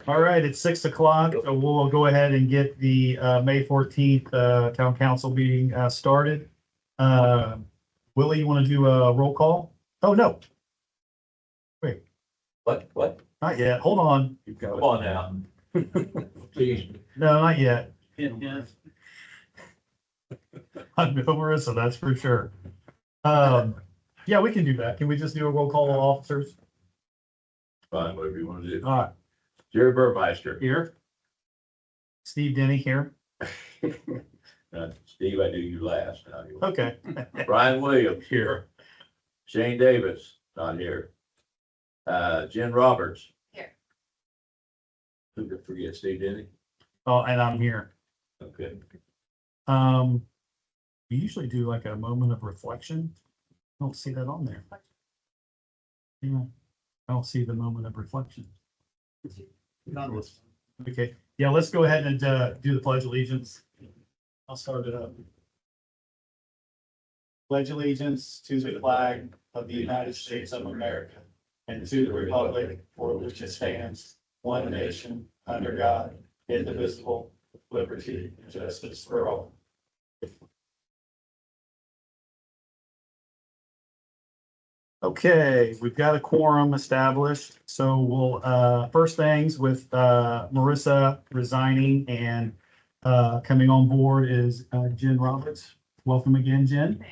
All right, it's 6 o'clock, so we'll go ahead and get the May 14th town council meeting started. Willie, you want to do a roll call? Oh, no. Wait, What? not yet. Hold on. Come on now. Please. No, not yet. I'm no Marissa, that's for sure. Yeah, we can do that. Can we just do a roll call of officers? Fine, whatever you want to do. All right, Jerry Burmeister. here. Steve Denny here. Steve, I do you last. Now you. Okay. Brian Williams here. Shane Davis, not here. Jen Roberts. Here. Who could forget Steve Denny? Oh, and I'm here. Okay. We usually do like a moment of reflection. I don't see that on there. Yeah, I don't see the moment of reflection. Okay, yeah, let's go ahead and do the Pledge of Allegiance. I'll start it up. Pledge allegiance to the flag of the United States of America and to the republic for which it stands, one nation, under God, indivisible, with liberty and justice for all. Okay, we've got a quorum established, so we'll, first things with, Marissa resigning and, coming on board is, Jen Roberts. Welcome again, Jen.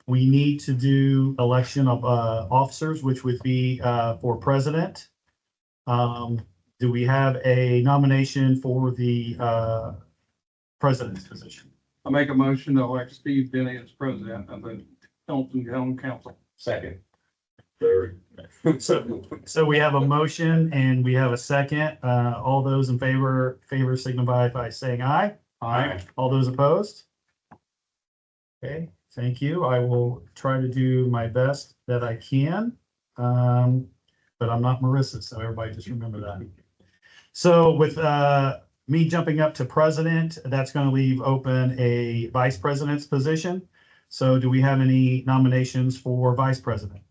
We need to do election of, officers, which would be, for president. Do we have a nomination for the, president's position? I make a motion to elect Steve Denny as president of the Hamilton Town Council. Second. Third. So we have a motion and we have a second. All those in favor signify by saying aye. Aye. All those opposed? Okay, thank you. I will try to do my best that I can. But I'm not Marissa, so everybody just remember that. So with me jumping up to president, that's going to leave open a vice president's position. So do we have any nominations for vice president?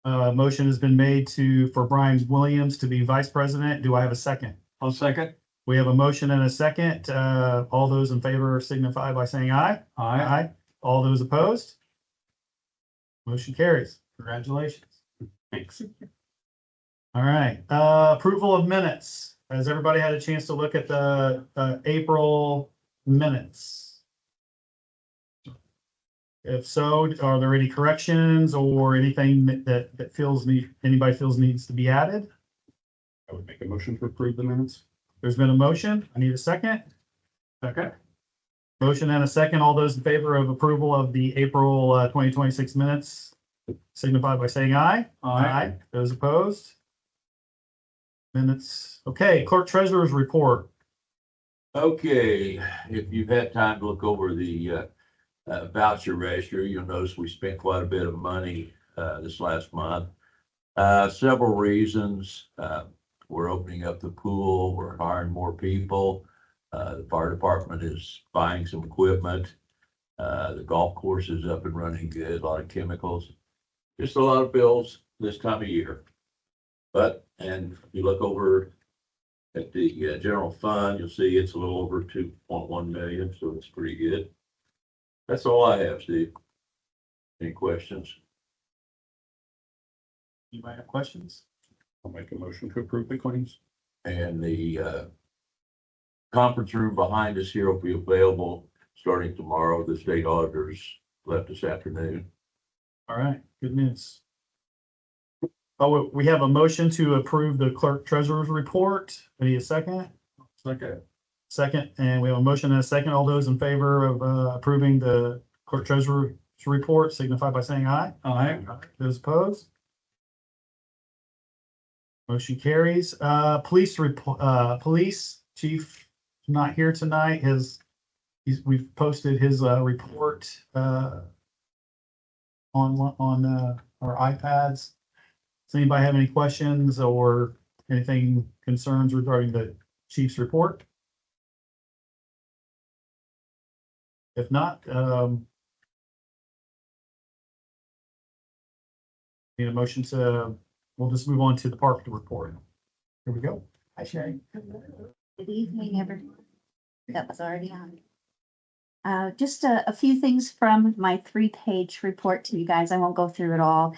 Motion has been made for Brian Williams to be vice president. Do I have a second? I'll second. We have a motion and a second. All those in favor signify by saying aye. Aye. All those opposed? Motion carries. Congratulations. Thanks. All right, approval of minutes. Has everybody had a chance to look at the April minutes? If so, are there any corrections or anything that anybody feels needs to be added? I would make a motion to approve the minutes. There's been a motion. I need a second. Okay. Motion and a second. All those in favor of approval of the April 2026 minutes signify by saying aye. Aye. Those opposed? Minutes. Okay, clerk treasurer's report. Okay, if you've had time to look over the voucher register, you'll notice we spent quite a bit of money this last month. Several reasons. We're opening up the pool. We're hiring more people. The fire department is buying some equipment. The golf course is up and running good. A lot of chemicals. Just a lot of bills this time of year. And if you look over at the general fund, you'll see it's a little over 2.1 million, so it's pretty good. That's all I have, Steve. Any questions? Anybody have questions? I'll make a motion to approve the claims. And the conference room behind us here will be available starting tomorrow. The state auditors left this afternoon. All right, good news. Oh, we have a motion to approve the clerk treasurer's report. I need a second. Second. Second, and we have a motion and a second. All those in favor of approving the clerk treasurer's report signify by saying aye. Aye. Those opposed? Motion carries. Police chief not here tonight. We've posted his report on our iPads. Does anybody have any questions or anything concerns regarding the chief's report? If not, Need a motion we'll just move on to the park report. Here we go. Hi, Sherry. Good evening, everyone. That was already on. Just a few things from my 3-page report to you guys. I won't go through it all.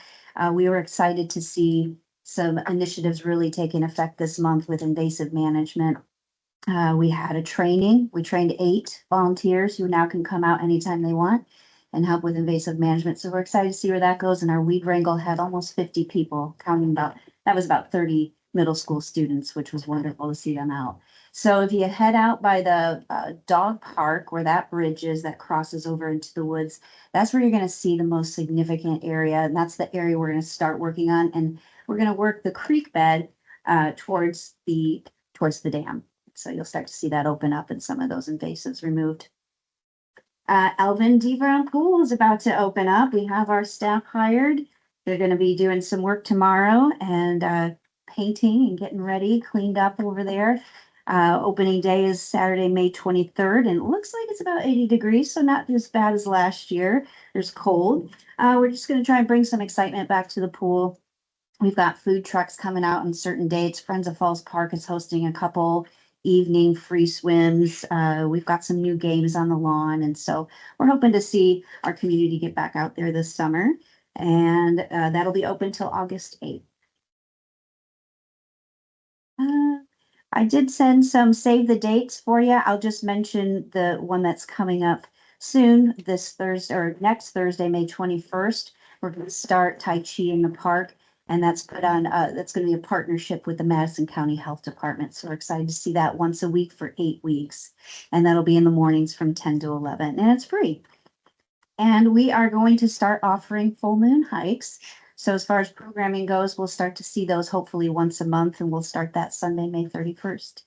We were excited to see some initiatives really taking effect this month with invasive management. We had a training. We trained 8 volunteers who now can come out anytime they want and help with invasive management. So we're excited to see where that goes. And our weed wrangle had almost 50 people, counting that was about 30 middle school students, which was wonderful to see them out. So if you head out by the dog park where that bridge is that crosses over into the woods, that's where you're going to see the most significant area. And that's the area we're going to start working on. And we're going to work the creek bed towards the dam. So you'll start to see that open up and some of those invasives removed. Elvin D. Brown Pool is about to open up. We have our staff hired. They're going to be doing some work tomorrow and painting and getting ready, cleaned up over there. Opening day is Saturday, May 23rd, and it looks like it's about 80 degrees, so not as bad as last year. There's cold. We're just going to try and bring some excitement back to the pool. We've got food trucks coming out on certain dates. Friends of Falls Park is hosting a couple evening free swims. We've got some new games on the lawn, and so we're hoping to see our community get back out there this summer, and that'll be open till August 8th. I did send some save the dates for you. I'll just mention the one that's coming up soon, this Thursday or next Thursday, May 21st. We're going to start Tai Chi in the park, and that's put on, that's going to be a partnership with the Madison County Health Department. So we're excited to see that once a week for 8 weeks. And that'll be in the mornings from 10 to 11, and it's free. And we are going to start offering full moon hikes. So as far as programming goes, we'll start to see those hopefully once a month, and we'll start that Sunday, May 31st.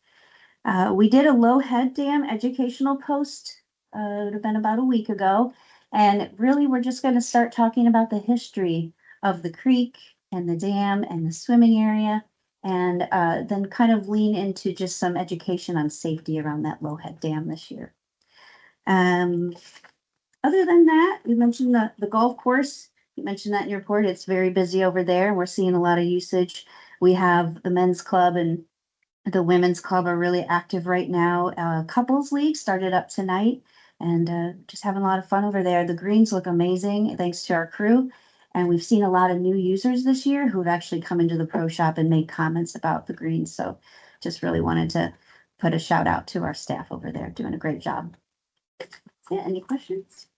We did a Low Head Dam educational post, it would have been about a week ago. And really, we're just going to start talking about the history of the creek and the dam and the swimming area, and then kind of lean into just some education on safety around that Low Head Dam this year. Other than that, we mentioned the golf course. You mentioned that in your report. It's very busy over there. We're seeing a lot of usage. We have the men's club and the women's club are really active right now. Couples league started up tonight, and just having a lot of fun over there. The greens look amazing thanks to our crew. And we've seen a lot of new users this year who've actually come into the pro shop and made comments about the greens. So just really wanted to put a shout out to our staff over there doing a great job. Yeah, any questions?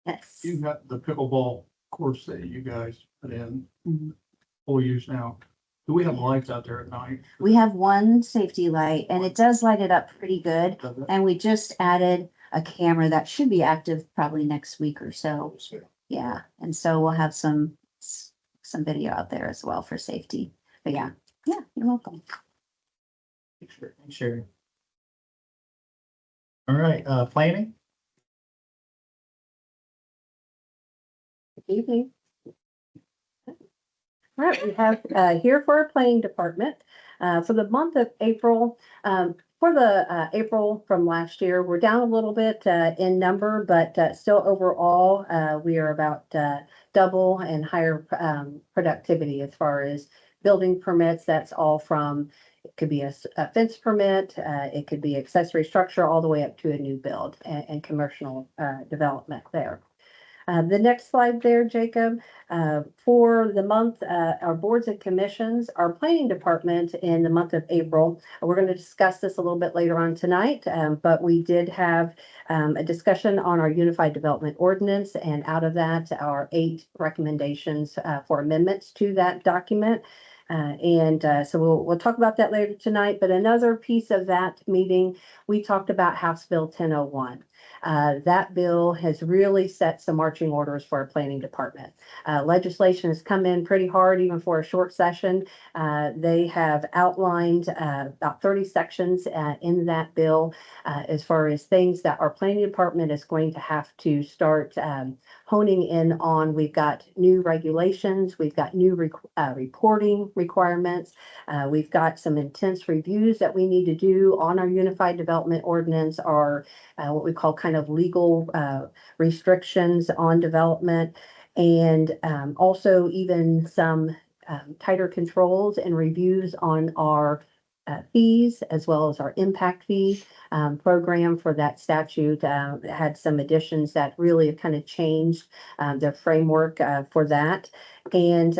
Yes. You got the pickleball course that you guys put in Mhm. full use now. Do we have lights out there at night? We have one safety light and it does light it up pretty good. Does it? And we just added a camera that should be active probably next week or so. Yeah, and so we'll have some video out there as well for safety. But yeah, you're welcome. Sure. Thanks, Sherry. All right, planning. Evening. All right, we have here for our planning department for the month of April. For the April from last year, we're down a little bit in number, but still overall we are about double and higher productivity as far as building permits. That's all from, it could be a fence permit, it could be accessory structure, all the way up to a new build and commercial development there. The next slide there, Jacob, for the month, our boards and commissions, our planning department in the month of April, we're going to discuss this a little bit later on tonight, but we did have a discussion on our unified development ordinance, and out of that are 8 recommendations for amendments to that document. So we'll talk about that later tonight, but another piece of that meeting, we talked about House Bill 1001. That bill has really set some marching orders for our planning department. Legislation has come in pretty hard, even for a short session. They have outlined about 30 sections in that bill as far as things that our planning department is going to have to start honing in on. We've got new regulations, we've got new reporting requirements, we've got some intense reviews that we need to do on our unified development ordinance, or what we call kind of legal restrictions on development. and also even some tighter controls and reviews on our fees as well as our impact fee program for that statute. Had some additions that really kind of changed the framework for that. And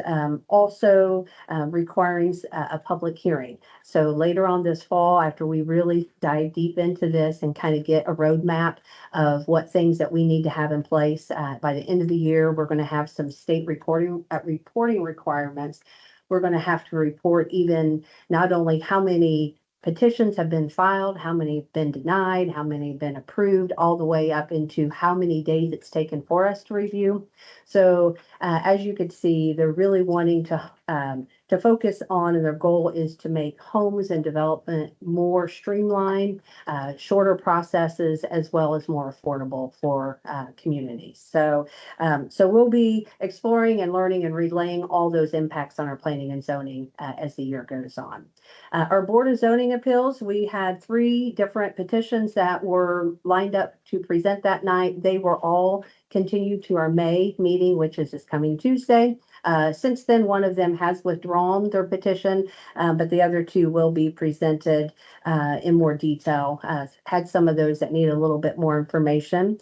also requiring a public hearing. So later on this fall, after we really dive deep into this and kind of get a roadmap of what things that we need to have in place, by the end of the year, we're going to have some state reporting requirements. We're going to have to report even not only how many petitions have been filed, how many have been denied, how many have been approved, all the way up into how many days it's taken for us to review. So as you could see, they're really wanting to focus on, and their goal is to make homes and development more streamlined, shorter processes, as well as more affordable for communities. So we'll be exploring and learning and relaying all those impacts on our planning and zoning as the year goes on. Our Board of Zoning Appeals, we had 3 different petitions that were lined up to present that night. They were all continued to our May meeting, which is this coming Tuesday. Since then, one of them has withdrawn their petition, but the other 2 will be presented in more detail. Had some of those that need a little bit more information.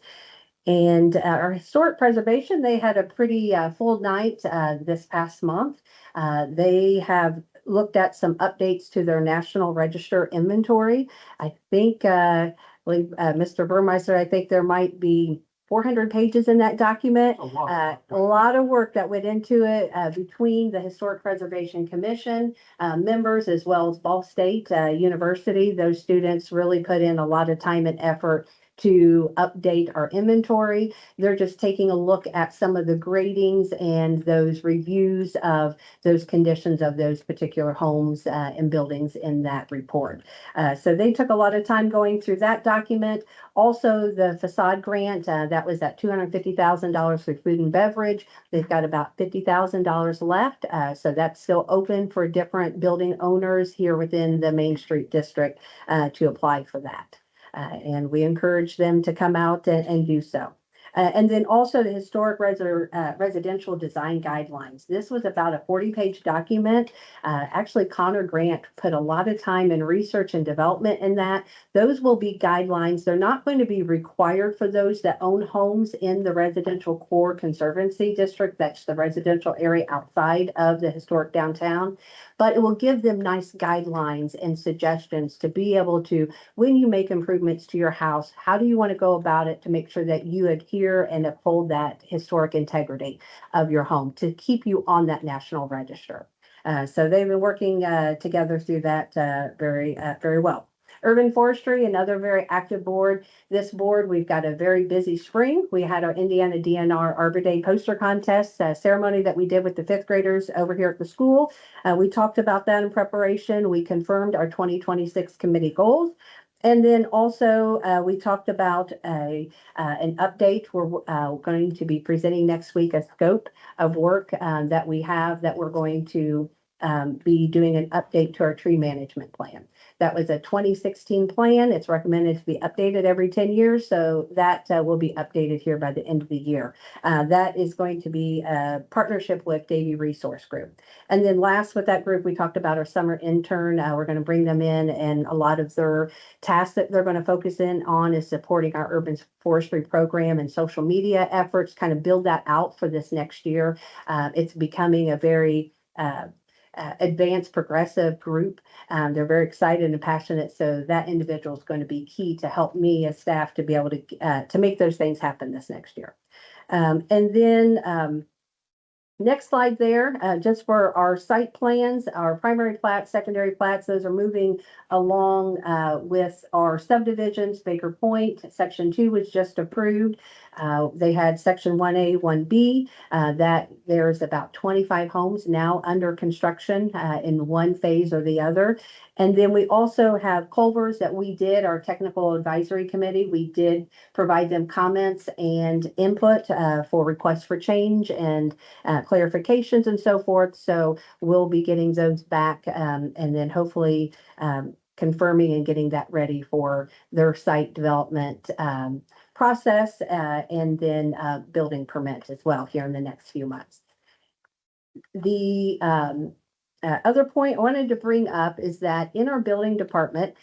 And our historic preservation, they had a pretty full night this past month. They have looked at some updates to their National Register inventory. I think, Mr. Burmeister, I think there might be 400 pages in that document. A lot of work that went into it between the Historic Preservation Commission members as well as Ball State University. Those students really put in a lot of time and effort to update our inventory. They're just taking a look at some of the gradings and those reviews of those conditions of those particular homes and buildings in that report. So they took a lot of time going through that document. Also, the facade grant, that was at $250,000 for food and beverage. They've got about $50,000 left. So that's still open for different building owners here within the Main Street District to apply for that. And we encourage them to come out and do so. And then also the historic residential design guidelines. This was about a 40-page document. Actually, Connor Grant put a lot of time and research and development in that. Those will be guidelines. They're not going to be required for those that own homes in the residential core conservancy district. That's the residential area outside of the historic downtown. But it will give them nice guidelines and suggestions to be able to, when you make improvements to your house, how do you want to go about it to make sure that you adhere and uphold that historic integrity of your home to keep you on that national register. So they've been working together through that very well. Urban Forestry, another very active board. This board, we've got a very busy spring. We had our Indiana DNR Arbor Day poster contest ceremony that we did with the 5th graders over here at the school. We talked about that in preparation. We confirmed our 2026 committee goals. And then also, we talked about an update. We're going to be presenting next week a scope of work that we have that we're going to be doing an update to our tree management plan. That was a 2016 plan. It's recommended to be updated every 10 years. So that will be updated here by the end of the year. That is going to be a partnership with Davie Resource Group. And then last with that group, we talked about our summer intern. We're going to bring them in, and a lot of their tasks that they're going to focus in on is supporting our urban forestry program and social media efforts, kind of build that out for this next year. It's becoming a very advanced progressive group. They're very excited and passionate. So that individual is going to be key to help me as staff to be able to make those things happen this next year. And then next slide there, just for our site plans, our primary plats, secondary plats, those are moving along with our subdivisions. Baker Point, Section 2 was just approved. They had Section 1A, 1B, that there's about 25 homes now under construction in one phase or the other. And then we also have Culvers that we did, our technical advisory committee. We did provide them comments and input for requests for change and clarifications and so forth. So we'll be getting those back and then hopefully confirming and getting that ready for their site development process, and then building permit as well here in the next few months. The other point I wanted to bring up is that in our building department,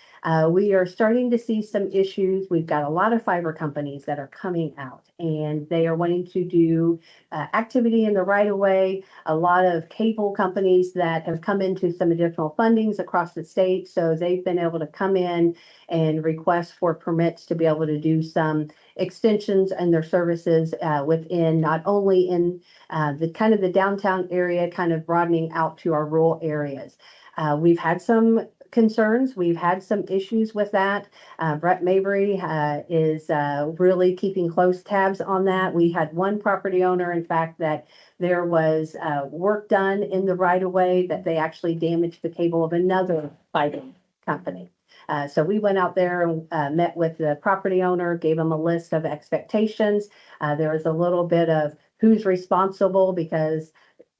we are starting to see some issues. We've got a lot of fiber companies that are coming out and they are wanting to do activity in the right of way. A lot of cable companies that have come into some additional fundings across the state. So they've been able to come in and request for permits to be able to do some extensions and their services within not only in the kind of the downtown area, kind of broadening out to our rural areas. We've had some concerns. We've had some issues with that. Brett Mabry is really keeping close tabs on that. We had one property owner, in fact, that there was work done in the right of way that they actually damaged the cable of another fiber company. So we went out there and met with the property owner, gave him a list of expectations. There was a little bit of who's responsible because,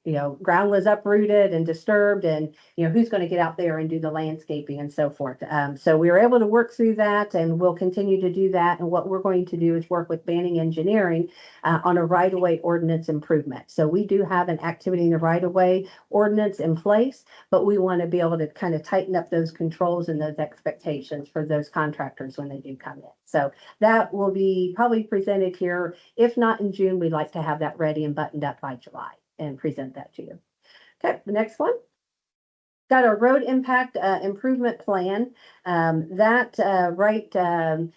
you know, ground was uprooted and disturbed and, you know, who's going to get out there and do the landscaping and so forth. So we were able to work through that and we'll continue to do that. And what we're going to do is work with Banning Engineering on a right-of-way ordinance improvement. So we do have an activity in the right-of-way ordinance in place, but we want to be able to kind of tighten up those controls and those expectations for those contractors when they do come in. So that will be probably presented here. If not in June, we'd like to have that ready and buttoned up by July and present that to you. Okay, the next one. Got our road impact improvement plan. Right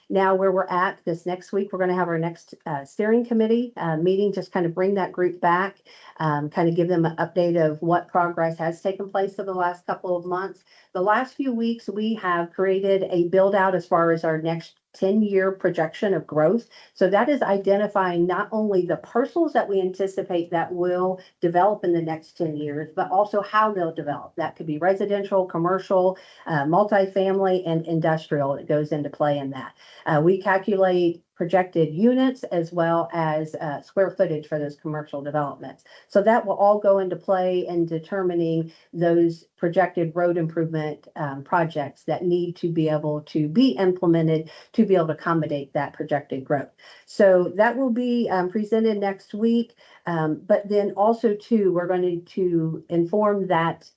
now where we're at this next week, we're going to have our next steering committee meeting, just kind of bring that group back, kind of give them an update of what progress has taken place over the last couple of months. The last few weeks, we have created a build out as far as our next 10-year projection of growth. So that is identifying not only the parcels that we anticipate that will develop in the next 10 years, but also how they'll develop. That could be residential, commercial, multifamily, and industrial. It goes into play in that. We calculate projected units as well as square footage for those commercial developments. So that will all go into play in determining those projected road improvement projects that need to be able to be implemented to be able to accommodate that projected growth. So that will be presented next week. But then also too, we're going to inform that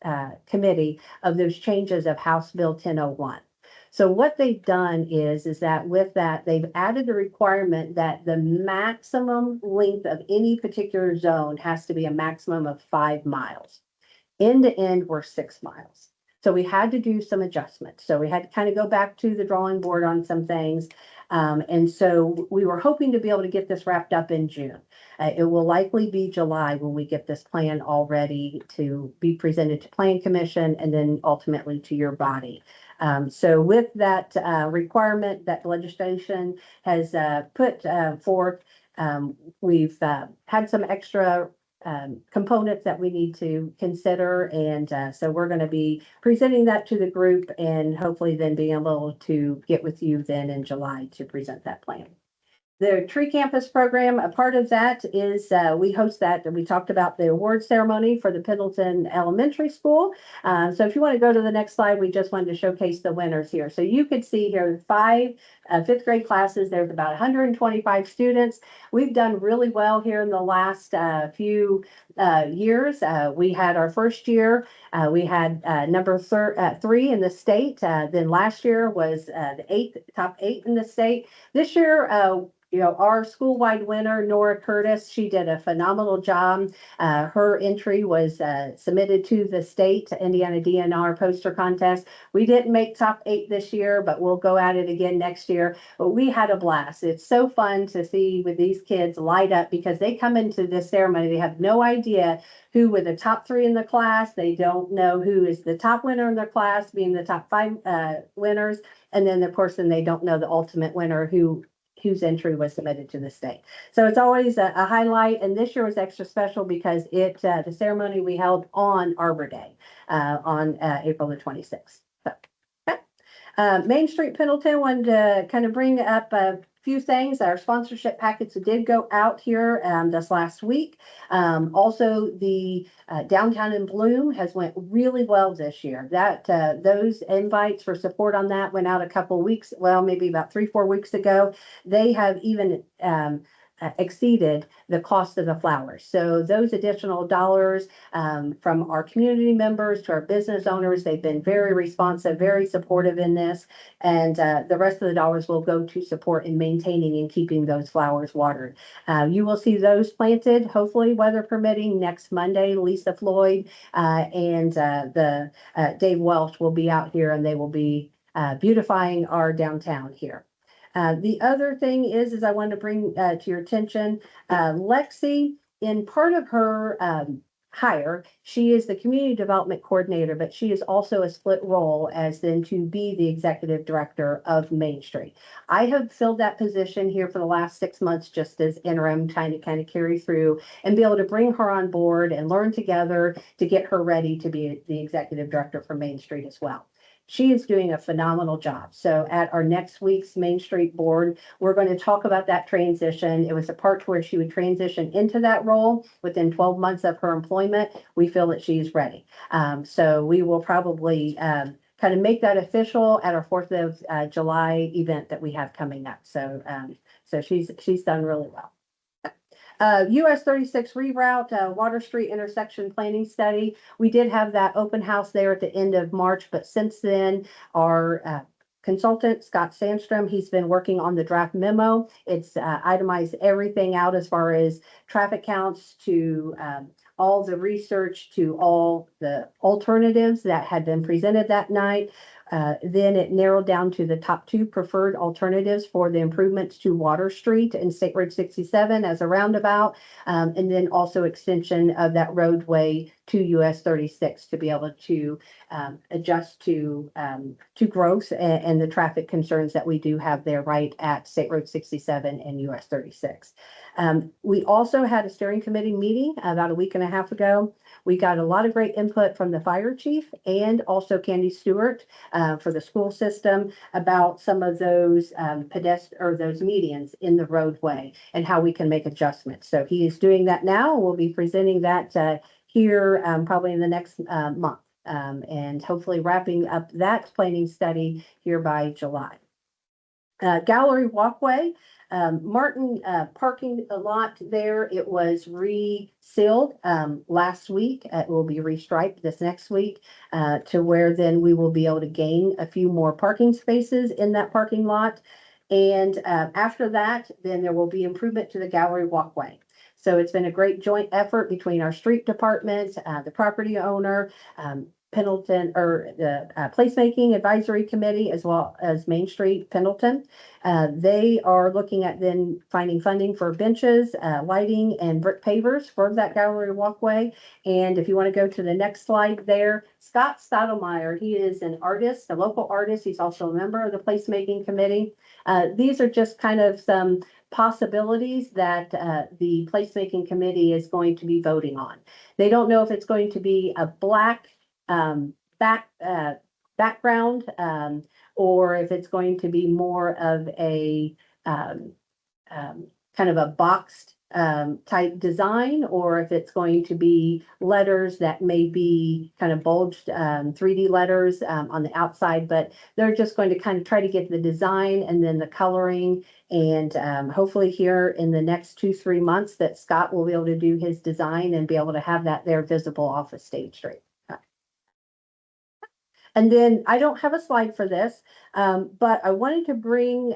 committee of those changes of House Bill 1001. So what they've done is that with that, they've added a requirement that the maximum length of any particular zone has to be a maximum of 5 miles. End to end, we're 6 miles. So we had to do some adjustments. So we had to kind of go back to the drawing board on some things. And so we were hoping to be able to get this wrapped up in June. It will likely be July when we get this plan all ready to be presented to Plan Commission and then ultimately to your body. So with that requirement that legislation has put forth, we've had some extra components that we need to consider. And so we're going to be presenting that to the group and hopefully then being able to get with you then in July to present that plan. The Tree Campus program, a part of that is we host that, and we talked about the award ceremony for the Pendleton Elementary School. So if you want to go to the next slide, we just wanted to showcase the winners here. So you could see here 5 fifth grade classes. There's about 125 students. We've done really well here in the last few years. We had our first year, we had number 3 in the state. Then last year was the top 8 in the state. This year, you know, our school-wide winner, Nora Curtis, she did a phenomenal job. Her entry was submitted to the state Indiana DNR poster contest. We didn't make top 8 this year, but we'll go at it again next year. But we had a blast. It's so fun to see with these kids light up because they come into this ceremony. They have no idea who were the top 3 in the class. They don't know who is the top winner in their class, being the top 5 winners. And then, of course, they don't know the ultimate winner whose entry was submitted to the state. So it's always a highlight. And this year was extra special because the ceremony we held on Arbor Day on April the 26th. So, okay. Main Street Pendleton, wanted to kind of bring up few things. Our sponsorship packets did go out here this last week. Also, the Downtown in Bloom has went really well this year. That those invites for support on that went out a couple weeks, well, maybe about 3-4 weeks ago. They have even exceeded the cost of the flowers. So those additional dollars from our community members to our business owners, they've been very responsive, very supportive in this. And the rest of the dollars will go to support in maintaining and keeping those flowers watered. You will see those planted, hopefully weather permitting, next Monday. Lisa Floyd and the Dave Welch will be out here, and they will be beautifying our downtown here. The other thing is I want to bring to your attention, Lexi, in part of her hire, she is the community development coordinator, but she is also a split role as then to be the executive director of Main Street. I have filled that position here for the last 6 months, just as interim, trying to kind of carry through and be able to bring her on board and learn together to get her ready to be the executive director for Main Street as well. She is doing a phenomenal job. So at our next week's Main Street board, we're going to talk about that transition. It was a part where she would transition into that role within 12 months of her employment. We feel that she's ready. So we will probably kind of make that official at our 4th of July event that we have coming up. So she's done really well. US 36 reroute, Water Street intersection planning study. We did have that open house there at the end of March, but since then our consultant, Scott Sandstrom, he's been working on the draft memo. It's itemized everything out as far as traffic counts to all the research to all the alternatives that had been presented that night. Then it narrowed down to the top 2 preferred alternatives for the improvements to Water Street and State Road 67 as a roundabout, and then also extension of that roadway to US 36 to be able to adjust to growth and the traffic concerns that we do have there right at State Road 67 and US 36. We also had a steering committee meeting about a week and a half ago. We got a lot of great input from the fire chief and also Candy Stewart for the school system about some of those those medians in the roadway and how we can make adjustments. So he is doing that now. We'll be presenting that here probably in the next month and hopefully wrapping up that planning study here by July. Gallery walkway. Martin parking lot there, it was resealed last week. It will be restriped this next week to where then we will be able to gain a few more parking spaces in that parking lot. And after that, then there will be improvement to the gallery walkway. So it's been a great joint effort between our street department, the property owner, Pendleton, or the placemaking advisory committee, as well as Main Street Pendleton. They are looking at then finding funding for benches, lighting, and brick pavers for that gallery walkway. And if you want to go to the next slide there, Scott Stottlemyre, he is an artist, a local artist. He's also a member of the placemaking committee. These are just kind of some possibilities that the placemaking committee is going to be voting on. They don't know if it's going to be a black background, or if it's going to be more of a kind of a boxed type design, or if it's going to be letters that may be kind of bulged 3D letters on the outside, but they're just going to kind of try to get the design and then the coloring, and hopefully here in the next 2-3 months that Scott will be able to do his design and be able to have that there visible off of State Street. And then I don't have a slide for this, but I wanted to bring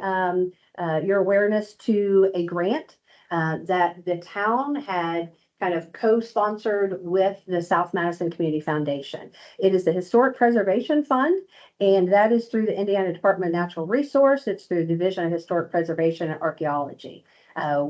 your awareness to a grant that the town had kind of co-sponsored with the South Madison Community Foundation. It is the Historic Preservation Fund, and that is through the Indiana Department of Natural Resource. It's through the Division of Historic Preservation and Archaeology.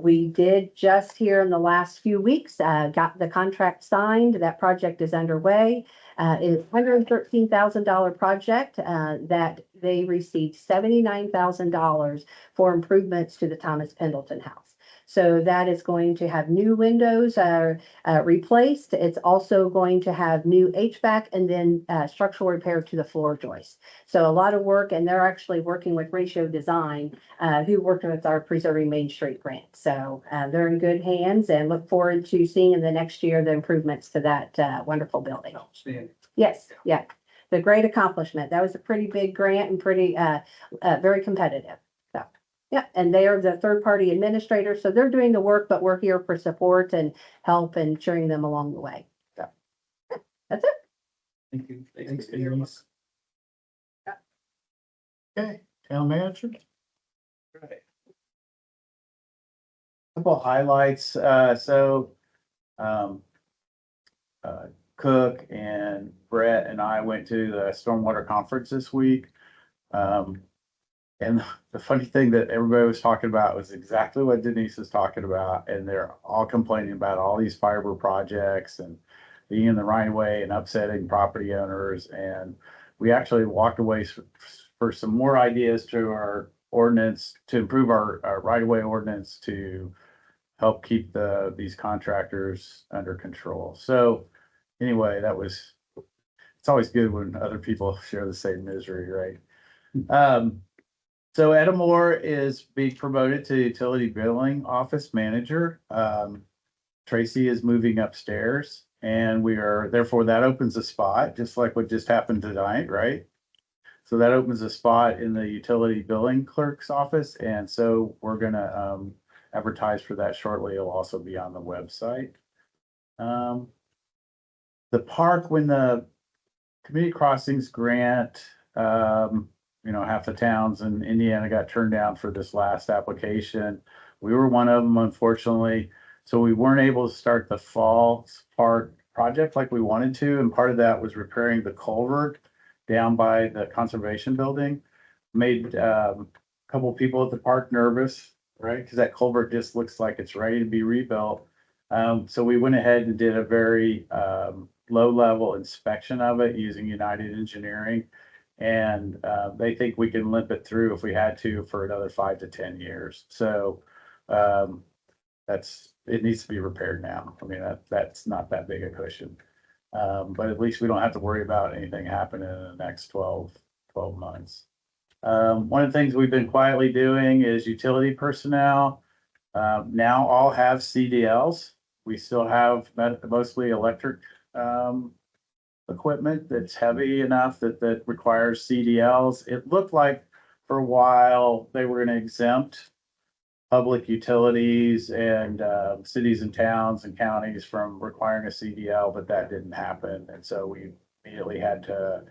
We did just here in the last few weeks got the contract signed. That project is underway. It's a $113,000 project that they received $79,000 for improvements to the Thomas Pendleton House. So that is going to have new windows replaced. It's also going to have new HVAC and then structural repair to the floor joist. So a lot of work, and they're actually working with Ratio Design, who worked with our Preserving Main Street grant. So they're in good hands and look forward to seeing in the next year the improvements to that wonderful building. Outstanding. Yes, yeah, the great accomplishment. That was a pretty big grant and pretty very competitive. So yeah, and they are the third-party administrator, so they're doing the work, but we're here for support and help and cheering them along the way. So yeah, that's it. Thank you. Thanks, Denise. Okay, town manager? Right. Couple highlights, Cook and Brett and I went to the stormwater conference this week. And the funny thing that everybody was talking about was exactly what Denise was talking about, and they're all complaining about all these fiber projects and being in the right of way and upsetting property owners. And we actually walked away for some more ideas to our ordinance to improve our right of way ordinance to help keep these contractors under control. So anyway, it's always good when other people share the same misery, right? So Etta Moore is being promoted to utility billing office manager. Tracy is moving upstairs, and therefore that opens a spot, just like what just happened tonight, right? So that opens a spot in the utility billing clerk's office, and so we're gonna advertise for that shortly. It'll also be on the website. The park, when the community crossings grant, half the towns in Indiana got turned down for this last application. We were one of them, unfortunately. So we weren't able to start the fall park project like we wanted to. And part of that was repairing the culvert down by the conservation building. Made a couple of people at the park nervous, right? Because that culvert just looks like it's ready to be rebuilt. So we went ahead and did a very low-level inspection of it using United Engineering. And they think we can limp it through if we had to for another 5 to 10 years. So it needs to be repaired now. I mean, that's not that big a cushion. But at least we don't have to worry about anything happening in the next 12 months. One of the things we've been quietly doing is utility personnel. Now all have CDLs. We still have mostly electric equipment that's heavy enough that requires CDLs. It looked like for a while they were going to exempt public utilities and cities and towns and counties from requiring a CDL, but that didn't happen. And so we immediately had to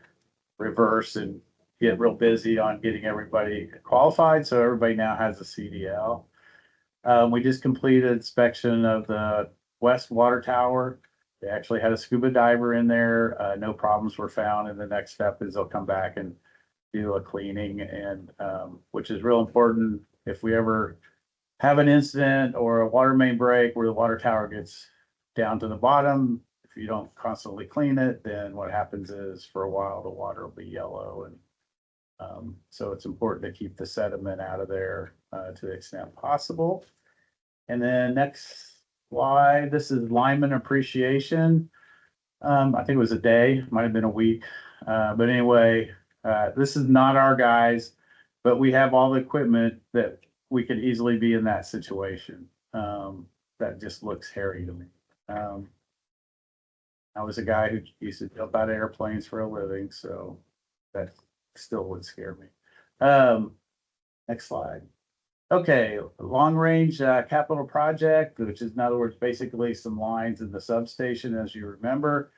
reverse and get real busy on getting everybody qualified. So everybody now has a CDL. We just completed inspection of the West Water Tower. They actually had a scuba diver in there. No problems were found. And the next step is they'll come back and do a cleaning, and which is real important. If we ever have an incident or a water main break where the water tower gets down to the bottom, if you don't constantly clean it, then what happens is for a while the water will be yellow. And so it's important to keep the sediment out of there to the extent possible. And then next slide, this is lineman appreciation. I think it was a day, might have been a week. But anyway, this is not our guys, but we have all the equipment that we could easily be in that situation. That just looks hairy to me. I was a guy who used to jump out of airplanes for a living, so that still would scare me. Next slide. Okay, long range capital project, which is in other words, basically some lines in the substation, as you remember.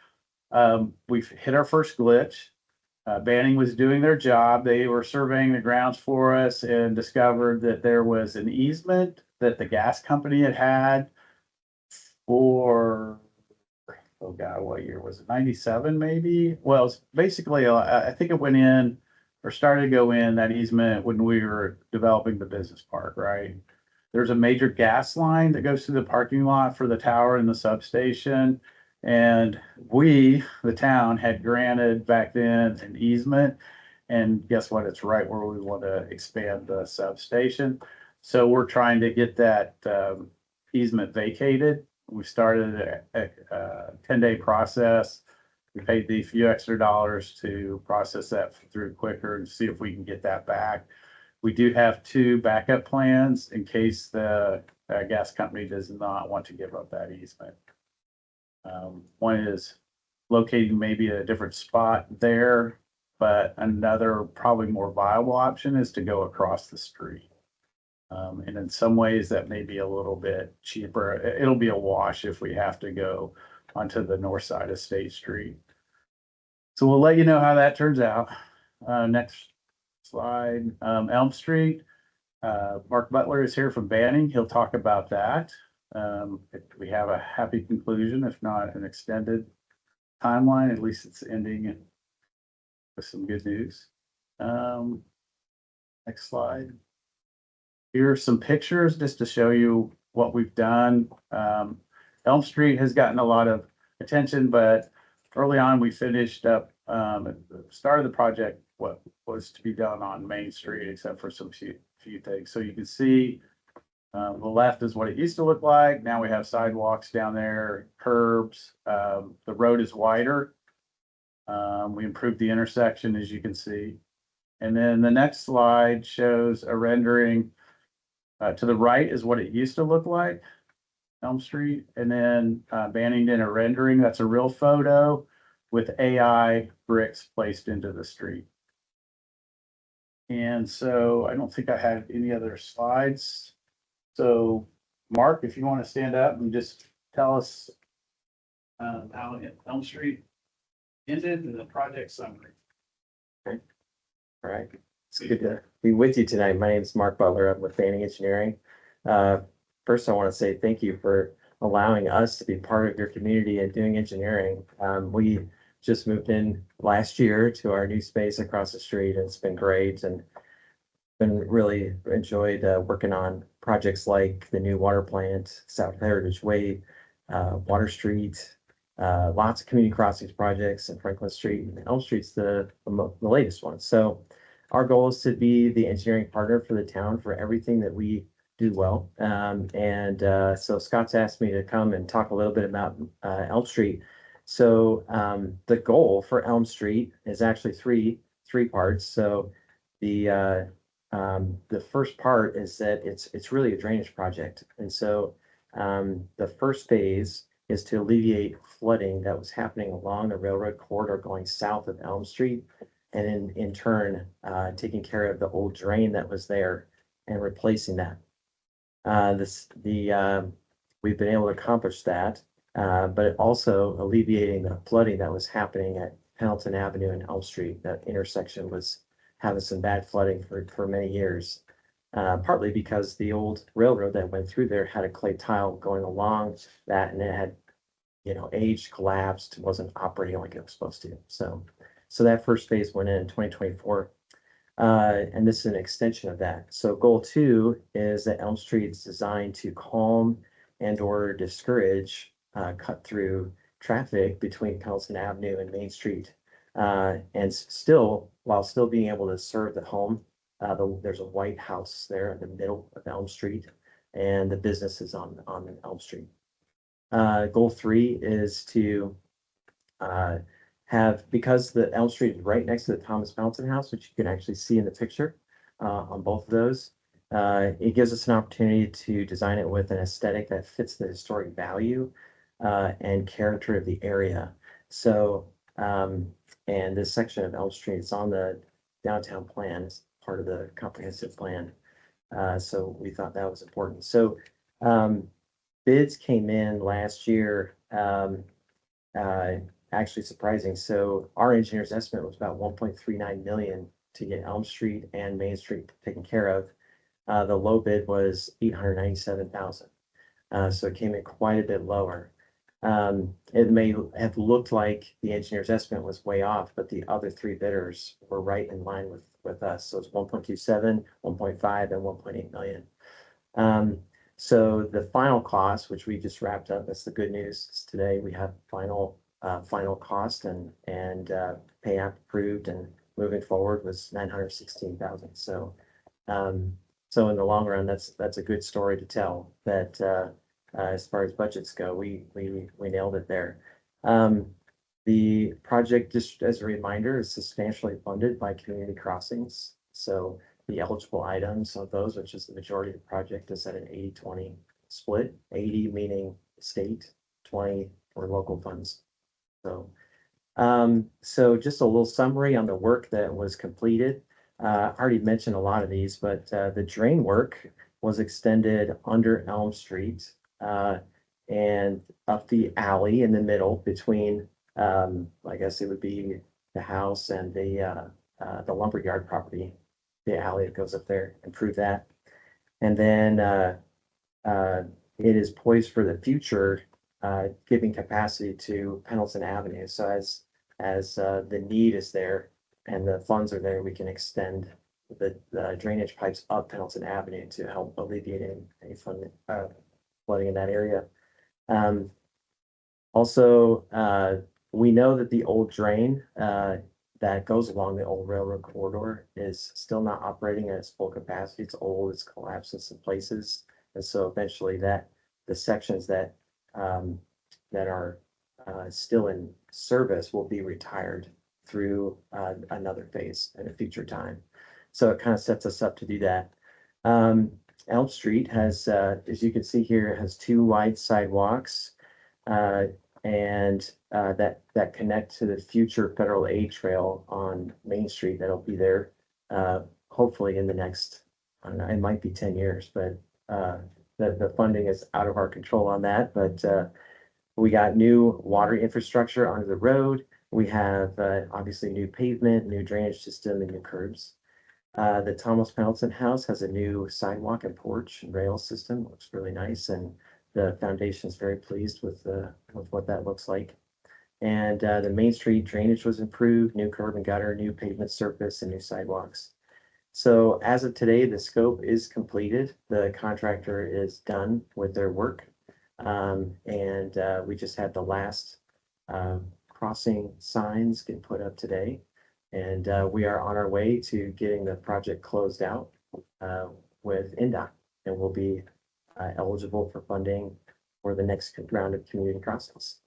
We've hit our first glitch. Banning was doing their job. They were surveying the grounds for us and discovered that there was an easement that the gas company had for, oh God, what year was it? 97 maybe? Well, it's basically, I think it went in or started to go in that easement when we were developing the business park, right? There's a major gas line that goes through the parking lot for the tower and the substation. And we, the town, had granted back then an easement. And guess what? It's right where we want to expand the substation. So we're trying to get that easement vacated. We started a 10-day process. We paid the few extra dollars to process that through quicker and see if we can get that back. We do have 2 backup plans in case the gas company does not want to give up that easement. One is locating maybe a different spot there, but another probably more viable option is to go across the street. And in some ways that may be a little bit cheaper. It'll be a wash if we have to go onto the north side of State Street. So we'll let you know how that turns out. Next slide, Elm Street. Mark Butler is here from Banning. He'll talk about that. If we have a happy conclusion, if not an extended timeline, at least it's ending with some good news. Next slide. Here are some pictures just to show you what we've done. Elm Street has gotten a lot of attention, but early on we finished up at the start of the project what was to be done on Main Street, except for some few things. So you can see the left is what it used to look like. Now we have sidewalks down there, curbs. The road is wider. We improved the intersection, as you can see. And then the next slide shows a rendering. To the right is what it used to look like, Elm Street. And then Banning did a rendering. That's a real photo with AI bricks placed into the street. And so I don't think I had any other slides. So Mark, if you want to stand up and just tell us how Elm Street ended and the project summary. All right. It's good to be with you tonight. My name is Mark Butler. I'm with Banning Engineering. First, I want to say thank you for allowing us to be part of your community and doing engineering. We just moved in last year to our new space across the street, and it's been great and been really enjoyed working on projects like the new water plant, South Heritage Way, Water Street, lots of community crossings projects in Franklin Street, and Elm Street's the latest one. So our goal is to be the engineering partner for the town for everything that we do well. So Scott's asked me to come and talk a little bit about Elm Street. So the goal for Elm Street is actually three parts. So the first part is that it's really a drainage project. And so the first phase is to alleviate flooding that was happening along the railroad corridor going south of Elm Street. And in turn, taking care of the old drain that was there and replacing that. We've been able to accomplish that, but also alleviating the flooding that was happening at Pendleton Avenue and Elm Street. That intersection was having some bad flooding for many years, partly because the old railroad that went through there had a clay tile going along that, and it had, aged, collapsed, wasn't operating like it was supposed to. So that first phase went in 2024. And this is an extension of that. So goal 2 is that Elm Street is designed to calm and or discourage cut through traffic between Pendleton Avenue and Main Street. And while still being able to serve the home, there's a white house there in the middle of Elm Street, and the business is on Elm Street. Goal 3 is to because the Elm Street is right next to the Thomas Pendleton House, which you can actually see in the picture on both of those. It gives us an opportunity to design it with an aesthetic that fits the historic value and character of the area. So, and this section of Elm Street is on the downtown plan as part of the comprehensive plan. So we thought that was important. So bids came in last year. Actually surprising. So our engineer's estimate was about 1.39 million to get Elm Street and Main Street taken care of. The low bid was 897,000. So it came in quite a bit lower. It may have looked like the engineer's estimate was way off, but the other 3 bidders were right in line with us. So it's 1.27, 1.5, and 1.8 million. So the final cost, which we just wrapped up, that's the good news. Is today we have final cost and pay app approved, and moving forward was 916,000. So in the long run, that's a good story to tell, that as far as budgets go, we nailed it there. The project, just as a reminder, is substantially funded by Community Crossings. So the eligible items of those, which is the majority of the project, is at an 80-20 split, 80 meaning state, 20 for local funds. So, so just a little summary on the work that was completed. I already mentioned a lot of these, but the drain work was extended under Elm Street and up the alley in the middle between, I guess it would be the house and the lumberyard property, the alley that goes up there, improve that. And then it is poised for the future, giving capacity to Pendleton Avenue. So as the need is there and the funds are there, we can extend the drainage pipes up Pendleton Avenue to help alleviate any flooding in that area. Also, we know that the old drain that goes along the old railroad corridor is still not operating at its full capacity. It's old, it's collapsed in some places. And so eventually the sections that are still in service will be retired through another phase at a future time. So it kind of sets us up to do that. Elm Street has, as you can see here, has 2 wide sidewalks and that connect to the future federal aid trail on Main Street that'll be there hopefully in the next, I don't know, it might be 10 years, but the funding is out of our control on that. But we got new water infrastructure under the road. We have obviously new pavement, new drainage system, and new curbs. The Thomas Pendleton House has a new sidewalk and porch and rail system. It looks really nice, and the foundation is very pleased with what that looks like. And the Main Street drainage was improved, new curb and gutter, new pavement surface, and new sidewalks. So as of today, the scope is completed. The contractor is done with their work. And we just had the last crossing signs get put up today. And we are on our way to getting the project closed out with NDOT, and we'll be eligible for funding for the next round of community crossings.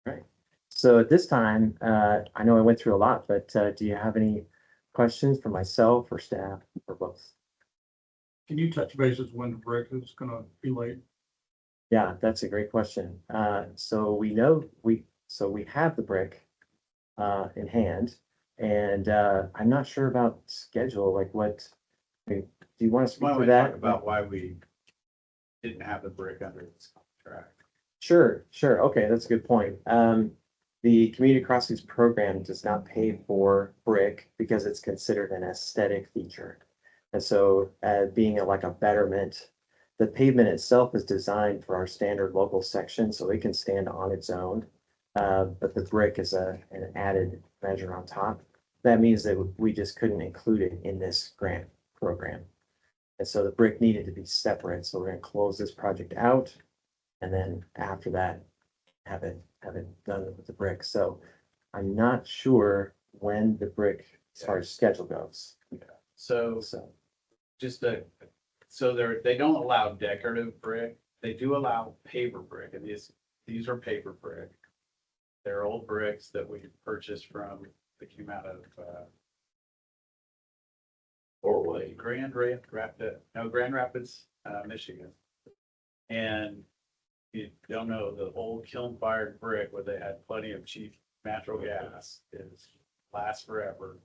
Right. So at this time, I know I went through a lot, but do you have any questions for myself or staff or both? Can you touch bases when the brick is gonna be laid? Yeah, that's a great question. So we know we have the brick in hand, and I'm not sure about schedule, like what, I mean, do you want to speak Why to don't we that? talk about why we didn't have the brick under this contract? Sure. Okay, that's a good point. The Community Crossings program does not pay for brick because it's considered an aesthetic feature. And so, being like a betterment, the pavement itself is designed for our standard local section, so it can stand on its own. But the brick is an added measure on top. That means that we just couldn't include it in this grant program. And so the brick needed to be separate. So we're going to close this project out. And then after that, have it done with the brick. So I'm not sure when the brick, as far as schedule goes. So they don't allow decorative brick. They do allow paper brick, and these are paper brick. They're old bricks that we purchased from, that came out of Grand Rapids, Michigan. And you don't know, the old kiln-fired brick where they had plenty of cheap natural gas lasts forever.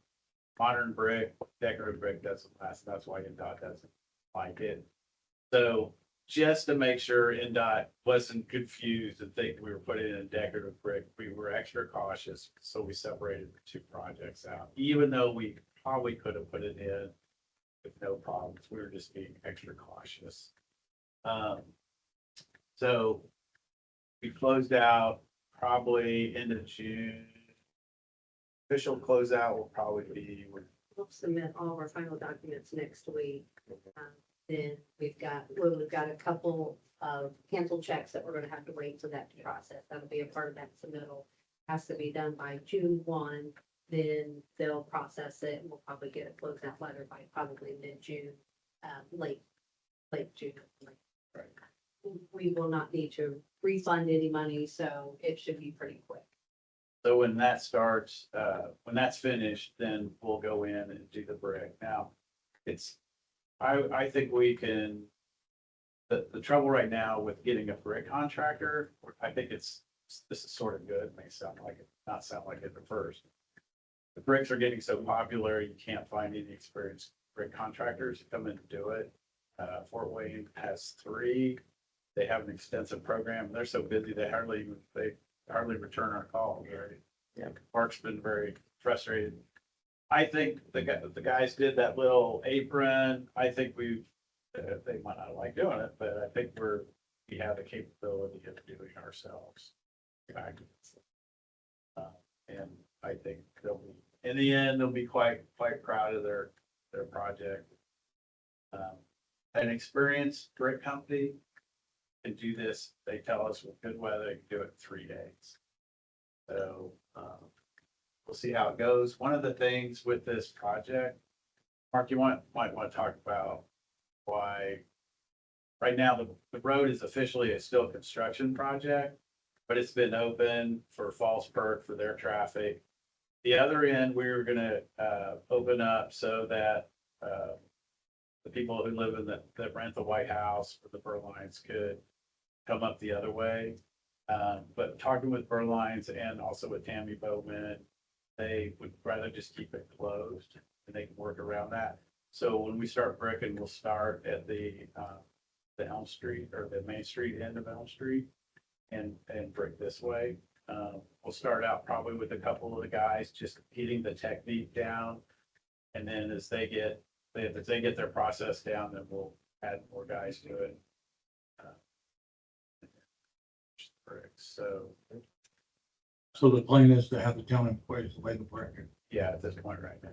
Modern brick, decorative brick doesn't last. That's why NDOT doesn't like it. So just to make sure NDOT wasn't confused and think we were putting in a decorative brick, we were extra cautious. So we separated the 2 projects out, even though we probably could have put it in with no problems. We were just being extra cautious. So we closed out probably end of June. Official closeout will probably be We'll submit all of our final documents next week. Then we've got a couple of canceled checks that we're gonna have to wait for that to process. That'll be a part of that submittal. Has to be done by June 1, then they'll process it. We'll probably get a closeout letter by probably mid-June, late June, like We will not need to refund any money, so it should be pretty quick. So when that starts, when that's finished, then we'll go in and do the brick. Now, I think we can, the trouble right now with getting a brick contractor, I think this is sort of good, may sound like it, not sound like it at first. The bricks are getting so popular, you can't find any experienced brick contractors to come in and do it. Fort Wayne has 3. They have an extensive program. They're so busy, they hardly return our calls, right? Yeah. Mark's been very frustrated. I think the guys did that little apron. I think they might not like doing it, but I think we have the capability of doing it ourselves. And I think in the end, they'll be quite proud of their project. An experienced brick company can do this. They tell us with good weather, they can do it in 3 days. So, we'll see how it goes. One of the things with this project, Mark, you might want to talk about why right now the road is officially a still construction project, but it's been open for Falls Perk for their traffic. The other end, we were gonna open up so that the people who live in that rent the White House for the Burlines could come up the other way. But talking with Burlines and also with Tammy Bowman, they would rather just keep it closed and they can work around that. So when we start bricking, we'll start at the Elm Street or the Main Street end of Elm Street and brick this way. We'll start out probably with a couple of the guys just getting the technique down. And then as they get their process down, then we'll add more guys to it. Bricks, So the plan is to have the town employees lay the brick. yeah, at this point right now.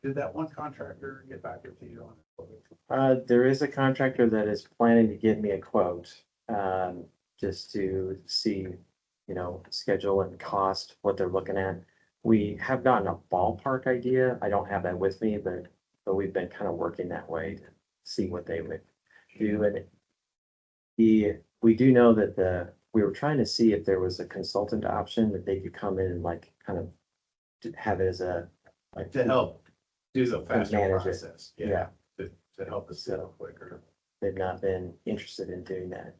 Did that one contractor get back with you on it? There is a contractor that is planning to give me a quote, just to see, schedule and cost, what they're looking at. We have gotten a ballpark idea. I don't have that with me, but we've been kind of working that way to see what they would do. And we do know that we were trying to see if there was a consultant option that they could come in and like kind of have it as a like To help do the faster manage it. process. Yeah. To help us settle quicker. They've not been interested in doing that.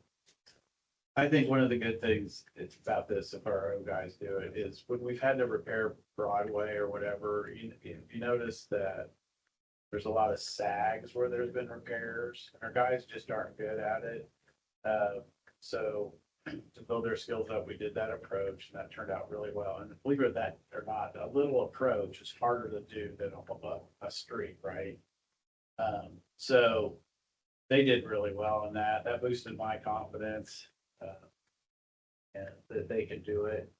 I think one of the good things about this, if our own guys do it, is when we've had to repair Broadway or whatever, you notice that there's a lot of sags where there's been repairs. Our guys just aren't good at it. So to build their skills up, we did that approach and that turned out really well. And believe it or not, a little approach is harder to do than a street, right? So they did really well in that. That boosted my confidence. And that they can do it.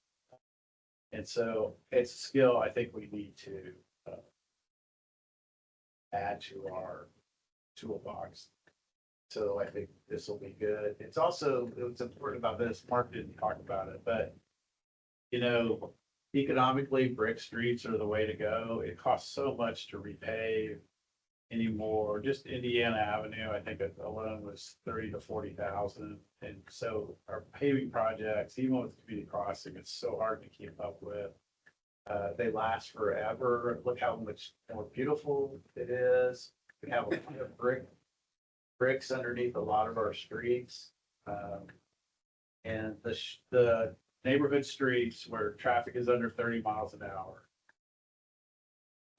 And so it's a skill I think we need to add to our toolbox. So I think this will be good. It's important about this, Mark didn't talk about it, but economically, brick streets are the way to go. It costs so much to repave anymore. Just Indiana Avenue, I think alone was 30 to 40,000. And so our paving projects, even with community crossing, it's so hard to keep up with. They last forever. Look how much more beautiful it is. We have a lot of bricks underneath a lot of our streets. And the neighborhood streets where traffic is under 30 miles an hour.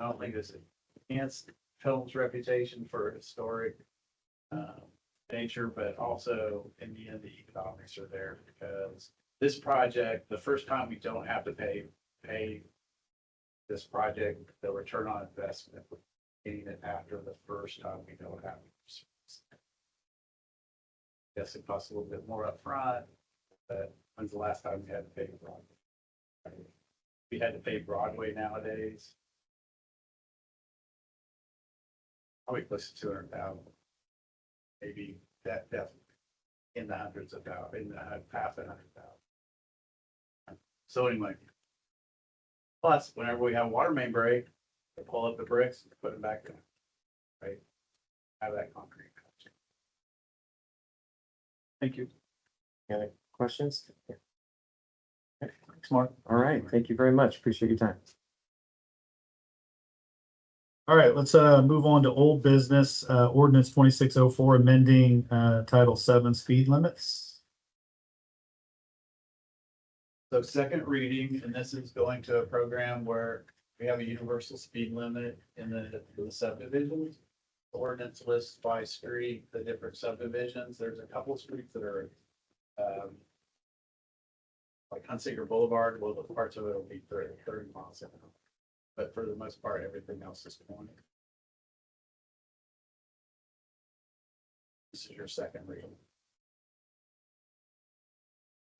I don't think this enhanced Film's reputation for historic nature, but also in the end, the economics are there because this project, the first time we don't have to pay this project, the return on investment, getting it after the first time we don't have it. Yes, it costs a little bit more upfront, but when's the last time we had to pay Broadway? We had to pay Broadway nowadays. Probably close to 200,000. Maybe that definitely in the hundreds of thousands, in the half a 100,000. So anyway. Plus, whenever we have a water main break, we pull up the bricks and put them back in. Right? Have that concrete. Thank you. Any other questions? Thanks, Mark. All right, thank you very much. Appreciate your time. All right, let's move on to old business, ordinance 2604, amending Title 7 speed limits. So second reading, and this is going to a program where we have a universal speed limit in the subdivisions. The ordinance lists by street, the different subdivisions. There's a couple of streets that are like Hunsaker Boulevard, well, the parts of it will be 30 miles an hour. But for the most part, everything else is 20. This is your second reading.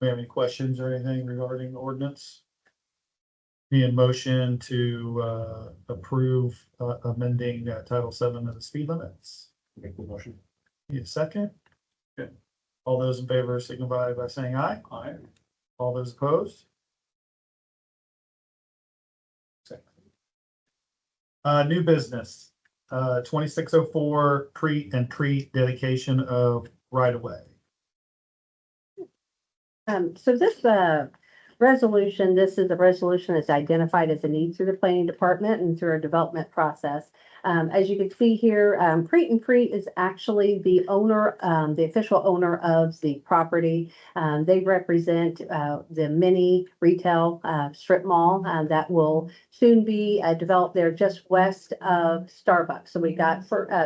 We have any questions or anything regarding the ordinance? Need a motion to approve amending Title 7 of the speed limits. Make the motion. Need a second? Okay. All those in favor signify by saying aye. Aye. All those opposed? New business, 2604, Crete and Crete dedication of right of way. So this, resolution, this is a resolution that's identified as a need through the planning department and through our development process. As you can see here, Crete and Crete is actually the owner, the official owner of the property. They represent, the mini retail, strip mall, that will soon be, developed there just west of Starbucks. So we got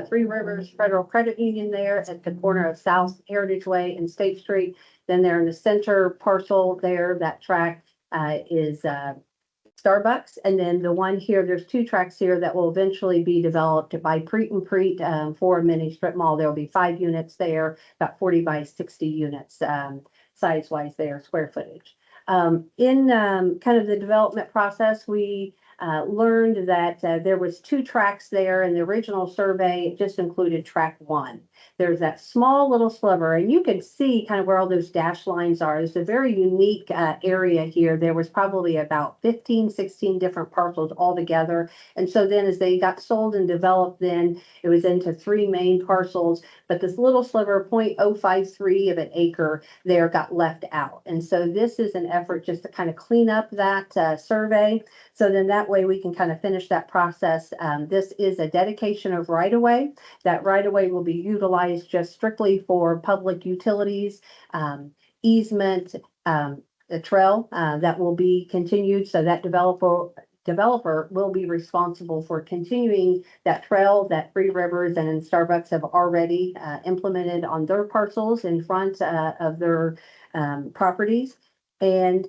Three Rivers Federal Credit Union there at the corner of South Heritage Way and State Street. Then there in the center parcel there, that track is Starbucks. And then the one here, there's two tracks here that will eventually be developed by Crete and Crete for a mini strip mall. There will be 5 units there, about 40 by 60 units size wise there, square footage. In kind of the development process, we learned that there was 2 tracks there in the original survey. It just included track 1. There's that small little sliver, and you can see kind of where all those dashed lines are. It's a very unique area here. There was probably about 15, 16 different parcels altogether. And so then as they got sold and developed, then it was into 3 main parcels, but this little sliver, 0.053 of an acre there, got left out. And so this is an effort just to kind of clean up that survey. So then that way we can kind of finish that process. This is a dedication of right-of-way. That right-of-way will be utilized just strictly for public utilities, easement, the trail that will be continued. So that developer will be responsible for continuing that trail that Three Rivers and Starbucks have already implemented on their parcels in front of their properties. And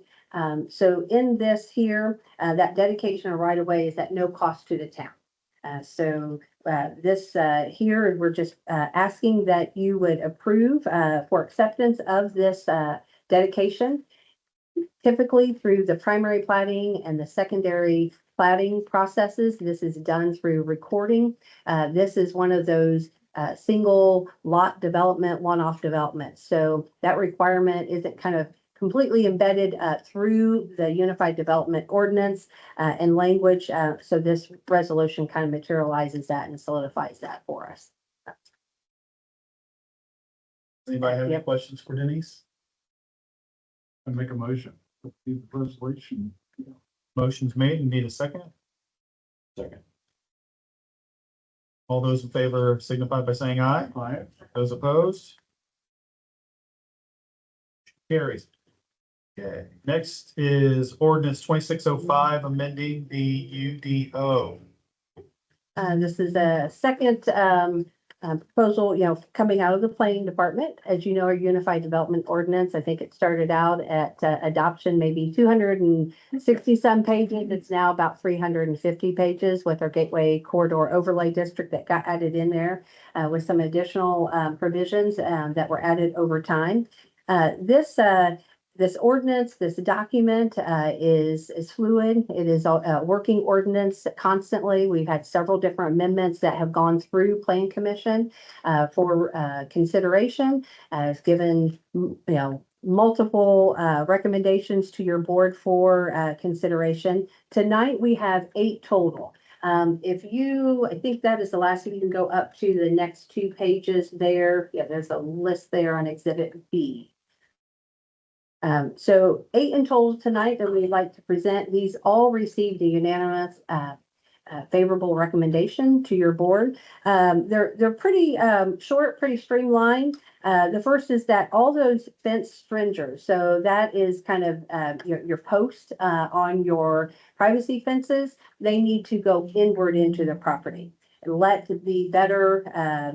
so in this here, that dedication of right-of-way is at no cost to the town. This here, we're just asking that you would approve for acceptance of this dedication. Typically through the primary plating and the secondary plating processes, this is done through recording. This is one of those single lot development, one-off development. So that requirement isn't kind of completely embedded through the Unified Development Ordinance and language. So this resolution kind of materializes that and solidifies that for us. Anybody have any Yep. questions for Denise? I make a motion. The resolution. Motion's made and need a second. Second. All those in favor signify by saying aye. Aye. Those opposed? Carries. Okay, next is ordinance 2605, amending the UDO. This is a second proposal, coming out of the planning department. As you know, our Unified Development Ordinance, I think it started out at adoption, maybe 260 some pages. It's now about 350 pages with our Gateway Corridor Overlay District that got added in there with some additional provisions that were added over time. This ordinance, this document is fluid. It is a working ordinance constantly. We've had several different amendments that have gone through Plan Commission for consideration. It's given, multiple recommendations to your board for consideration. Tonight, we have 8 total. I think that is the last, you can go up to the next 2 pages there. Yeah, there's a list there on Exhibit B. So 8 in total tonight that we'd like to present. These all received a unanimous, favorable recommendation to your board. They're pretty, short, pretty streamlined. The first is that all those fence stringers, so that is kind of, your post, on your privacy fences, they need to go inward into the property. And let the better,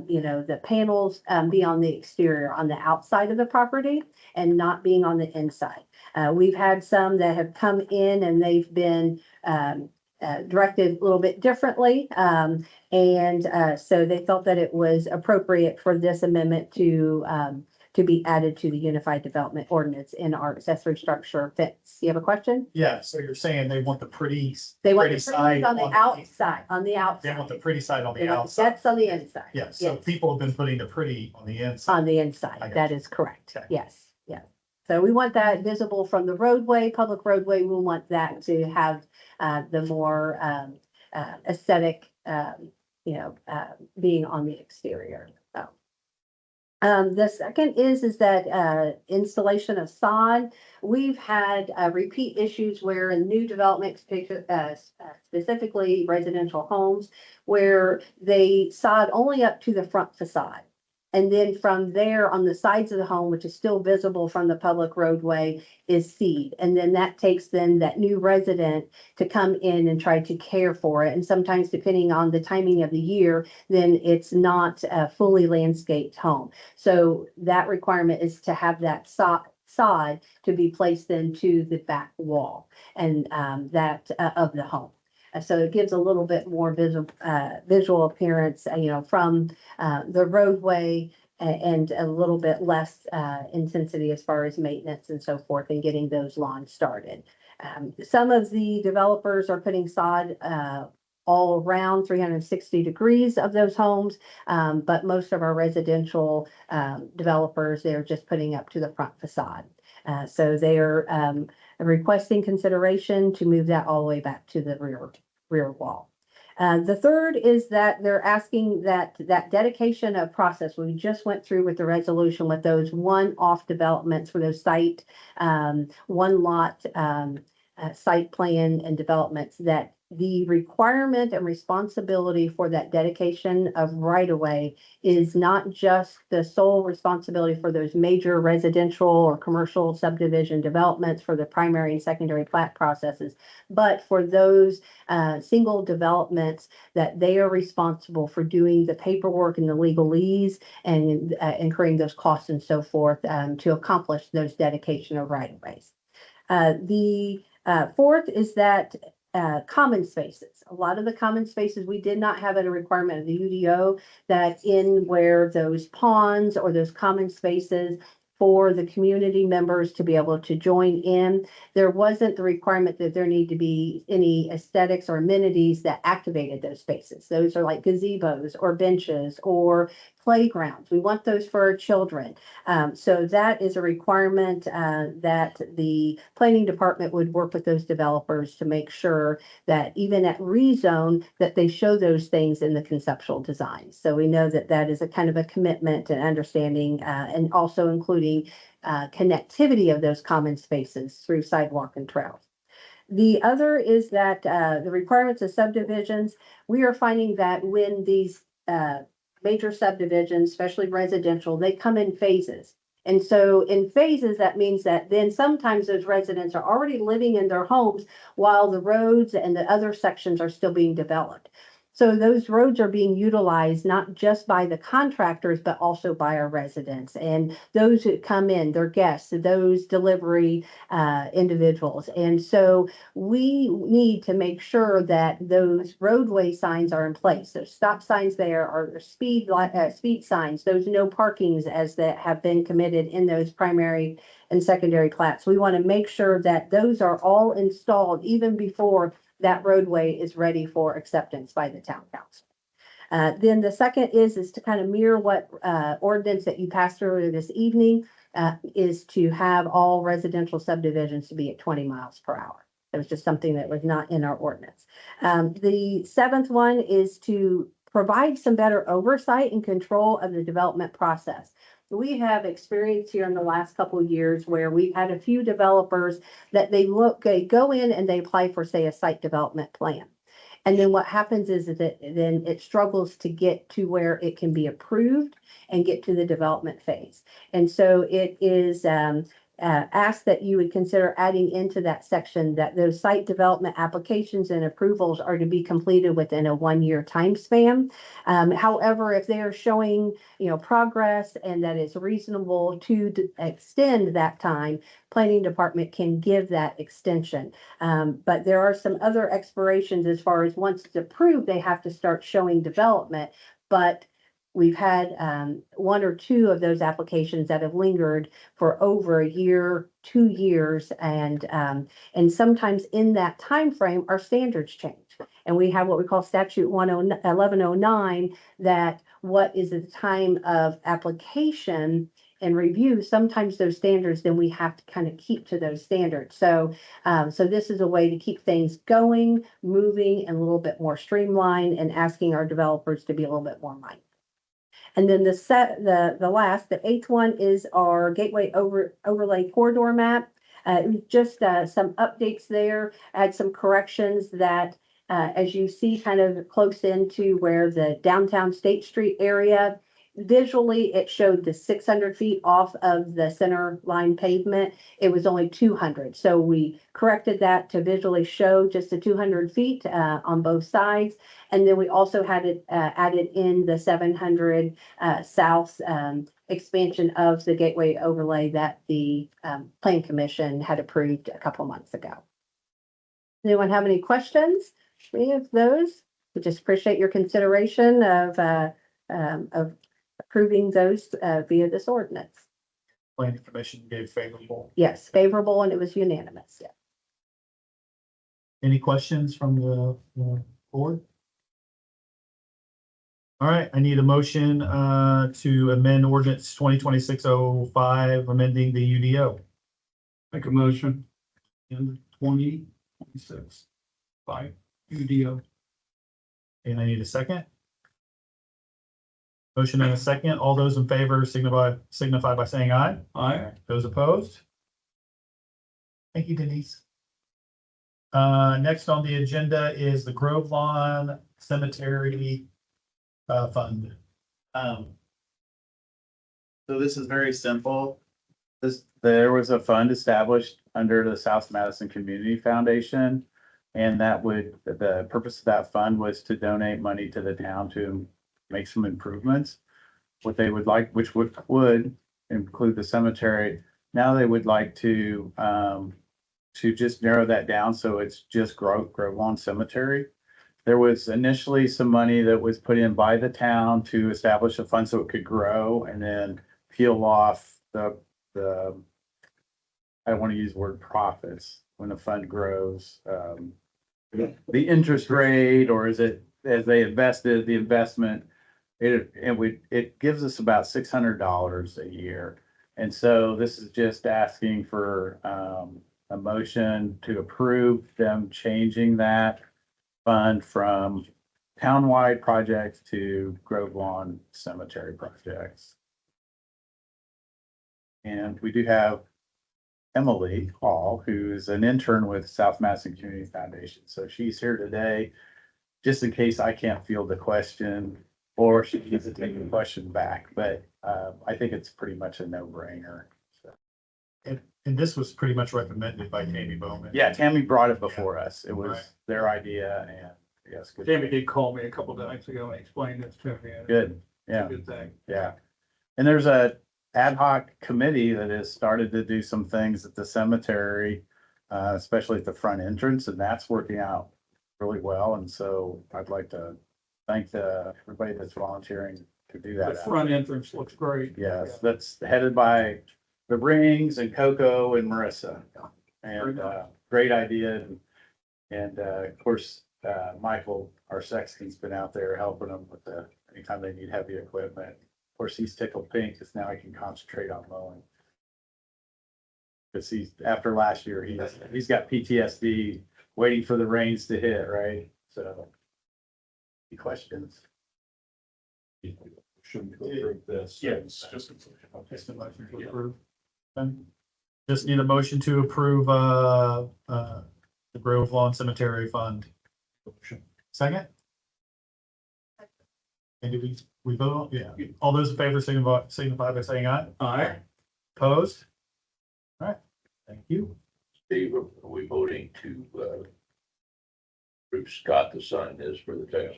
the panels, be on the exterior, on the outside of the property and not being on the inside. We've had some that have come in and they've been, directed a little bit differently. So they felt that it was appropriate for this amendment to be added to the Unified Development Ordinance in our accessory structure fence. You have a question? Yeah, so you're saying they want the pretty. They want pretty the pretty on the outside, on the They outside. want the pretty side on They the want the outside. That's on the inside. Yeah, so Yes. people have been putting the pretty on the inside. On the I inside, got that you. is correct. Okay. Yes, yes. So we want that visible from the roadway, public roadway. We want that to have the more aesthetic, being on the exterior. So. The second is that installation of sod. We've had repeat issues where in new development, specifically residential homes, where they sod only up to the front facade. And then from there on the sides of the home, which is still visible from the public roadway, is seed. And then that takes then that new resident to come in and try to care for it. And sometimes depending on the timing of the year, then it's not a fully landscaped home. So that requirement is to have that sod to be placed into the back wall and that of the home. So it gives a little bit more visual appearance, from the roadway and a little bit less intensity as far as maintenance and so forth and getting those lawns started. Some of the developers are putting sod all around 360 degrees of those homes. But most of our residential developers, they're just putting up to the front facade. So they are requesting consideration to move that all the way back to the rear wall. The third is that they're asking that dedication of process we just went through with the resolution with those one-off developments for those one lot site plan and developments, that the requirement and responsibility for that dedication of right-of-way is not just the sole responsibility for those major residential or commercial subdivision developments for the primary and secondary plat processes, but for those single developments that they are responsible for doing the paperwork and the legalese and incurring those costs and so forth to accomplish those dedication of right-of-ways. The fourth is that common spaces. A lot of the common spaces, we did not have a requirement of the UDO that in where those ponds or those common spaces for the community members to be able to join in. There wasn't the requirement that there need to be any aesthetics or amenities that activated those spaces. Those are like gazebos or benches or playgrounds. We want those for our children. So that is a requirement that the planning department would work with those developers to make sure that even at rezone, that they show those things in the conceptual design. So we know that that is a kind of a commitment and understanding and also including connectivity of those common spaces through sidewalk and trails. The other is that the requirements of subdivisions, we are finding that when these major subdivisions, especially residential, they come in phases. And so in phases, that means that then sometimes those residents are already living in their homes while the roads and the other sections are still being developed. So those roads are being utilized not just by the contractors, but also by our residents and those who come in, their guests, those delivery individuals. And so we need to make sure that those roadway signs are in place. Those stop signs there are speed signs, those no parkings as that have been committed in those primary and secondary plats. We want to make sure that those are all installed even before that roadway is ready for acceptance by the town council. Then the second is to kind of mirror what ordinance that you passed earlier this evening is to have all residential subdivisions to be at 20 miles per hour. It was just something that was not in our ordinance. The seventh one is to provide some better oversight and control of the development process. We have experienced here in the last couple of years where we've had a few developers that they go in and they apply for, say, a site development plan. And then what happens is that then it struggles to get to where it can be approved and get to the development phase. And so it is asked that you would consider adding into that section that those site development applications and approvals are to be completed within a 1-year time span. However, if they are showing, progress and that it's reasonable to extend that time, planning department can give that extension. But there are some other expirations as far as once it's approved, they have to start showing development. But we've had 1 or 2 of those applications that have lingered for over a year, 2 years, and sometimes in that time frame, our standards change. And we have what we call statute 1109, that what is the time of application and review, sometimes those standards, then we have to kind of keep to those standards. So this is a way to keep things going, moving, and a little bit more streamlined, and asking our developers to be a little bit more mindful. And then the eighth one is our Gateway Overlay Corridor map. Just some updates there, add some corrections that, as you see kind of close into where the downtown State Street area, visually, it showed the 600 feet off of the center line pavement. It was only 200. So we corrected that to visually show just the 200 feet on both sides. And then we also had it added in the 700 south expansion of the Gateway Overlay that the Plan Commission had approved a couple months ago. Anyone have any questions? Any of those? We just appreciate your consideration of approving those via this ordinance. Planning Commission gave favorable. Yes, favorable, and it was unanimous. Yeah. Any questions from the board? All right, I need a motion to amend ordinance 2026-05, amending the UDO. Make a motion in 2026 by UDO. And I need a second. Motion and a second. All those in favor signify by saying aye. Aye. Those opposed? Thank you, Denise. Next on the agenda is the Grove Lawn Cemetery Fund. So this is very simple. There was a fund established under the South Madison Community Foundation. And the purpose of that fund was to donate money to the town to make some improvements. What they would like, which would include the cemetery. Now they would like to just narrow that down, so it's just Grove Lawn Cemetery. There was initially some money that was put in by the town to establish a fund so it could grow, and then peel off the I don't want to use the word profits when the fund grows. The interest rate, or is it as they invested the investment, it gives us about $600 a year. And so this is just asking for a motion to approve them changing that fund from townwide projects to Grove Lawn Cemetery projects. And we do have Emily Hall, who's an intern with South Madison Community Foundation. So she's here today, just in case I can't field the question or she needs to take the question back. But I think it's pretty much a no-brainer. So. And this was pretty much recommended by Tammy Bowman. Yeah, Tammy brought it before us. It was Right. their idea, and yes, good. Jamie did call me a couple of nights ago and explained this to me. and Good, it's a yeah, Good thing. yeah. And there's a ad hoc committee that has started to do some things at the cemetery, especially at the front entrance, and that's working out really well. And so I'd like to thank everybody that's volunteering to do The that. front entrance looks great. Yes, that's headed by the Rings and Coco and Marissa. And great idea. And of course, Michael, our sexton's been out there helping them with anytime they need heavy equipment. Of course, he's tickled pink because now I can concentrate on mowing. Cause after last year, he's got PTSD waiting for the rains to hit, right? So. Any questions? Shouldn't approve this. Yes, just a motion to approve. Okay. Just need a motion to approve, the Grove Lawn Cemetery Fund. Second? And do we vote? Yeah. All those in favor signify by saying aye. Aye. Opposed? All right, thank you. Steve, are we voting to, approve Scott to sign this for the town?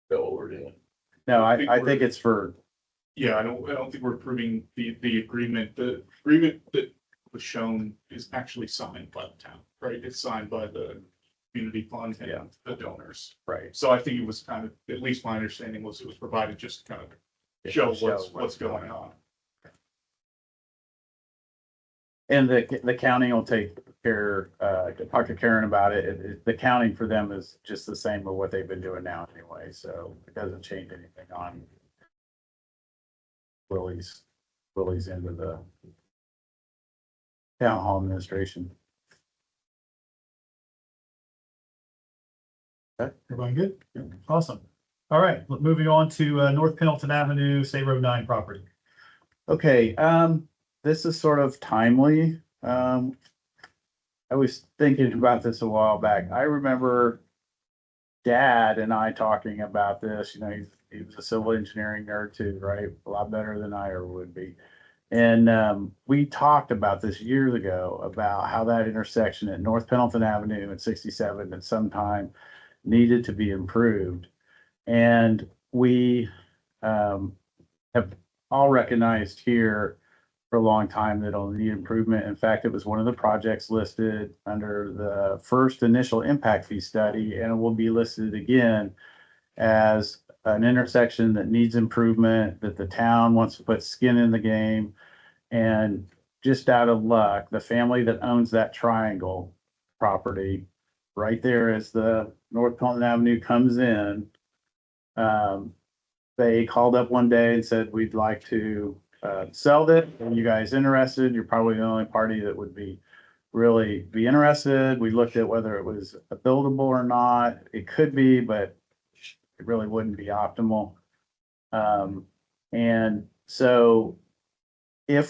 Bill, what we're doing. No, I think I think it's for, Yeah, I don't think we're approving the agreement. The agreement that was shown is actually signed by the town, right? It's signed by the community fund Yeah. and the donors. right. So I think it was kind of, at least my understanding was it was provided just to kind of show what's going on. And the county will take care, talk to Karen about it. The counting for them is just the same with what they've been doing now anyway, so it doesn't change anything on Willie's end of the town hall administration. Everybody good? Awesome. All right, moving on to North Pendleton Avenue, State Road 9 property. Okay, this is sort of timely. I was thinking about this a while back. I remember Dad and I talking about this, you know, he was a civil engineering nerd too, right? A lot better than I ever would be. And we talked about this years ago about how that intersection at North Pendleton Avenue and 67 at some time needed to be improved. And we have all recognized here for a long time that it'll need improvement. In fact, it was one of the projects listed under the first initial impact fee study, and it will be listed again as an intersection that needs improvement, that the town wants to put skin in the game. And just out of luck, the family that owns that triangle property right there as the North Pendleton Avenue comes in, they called up one day and said, we'd like to sell it. Are you guys interested? You're probably the only party that would really be interested. We looked at whether it was buildable or not. It could be, but it really wouldn't be optimal. And so they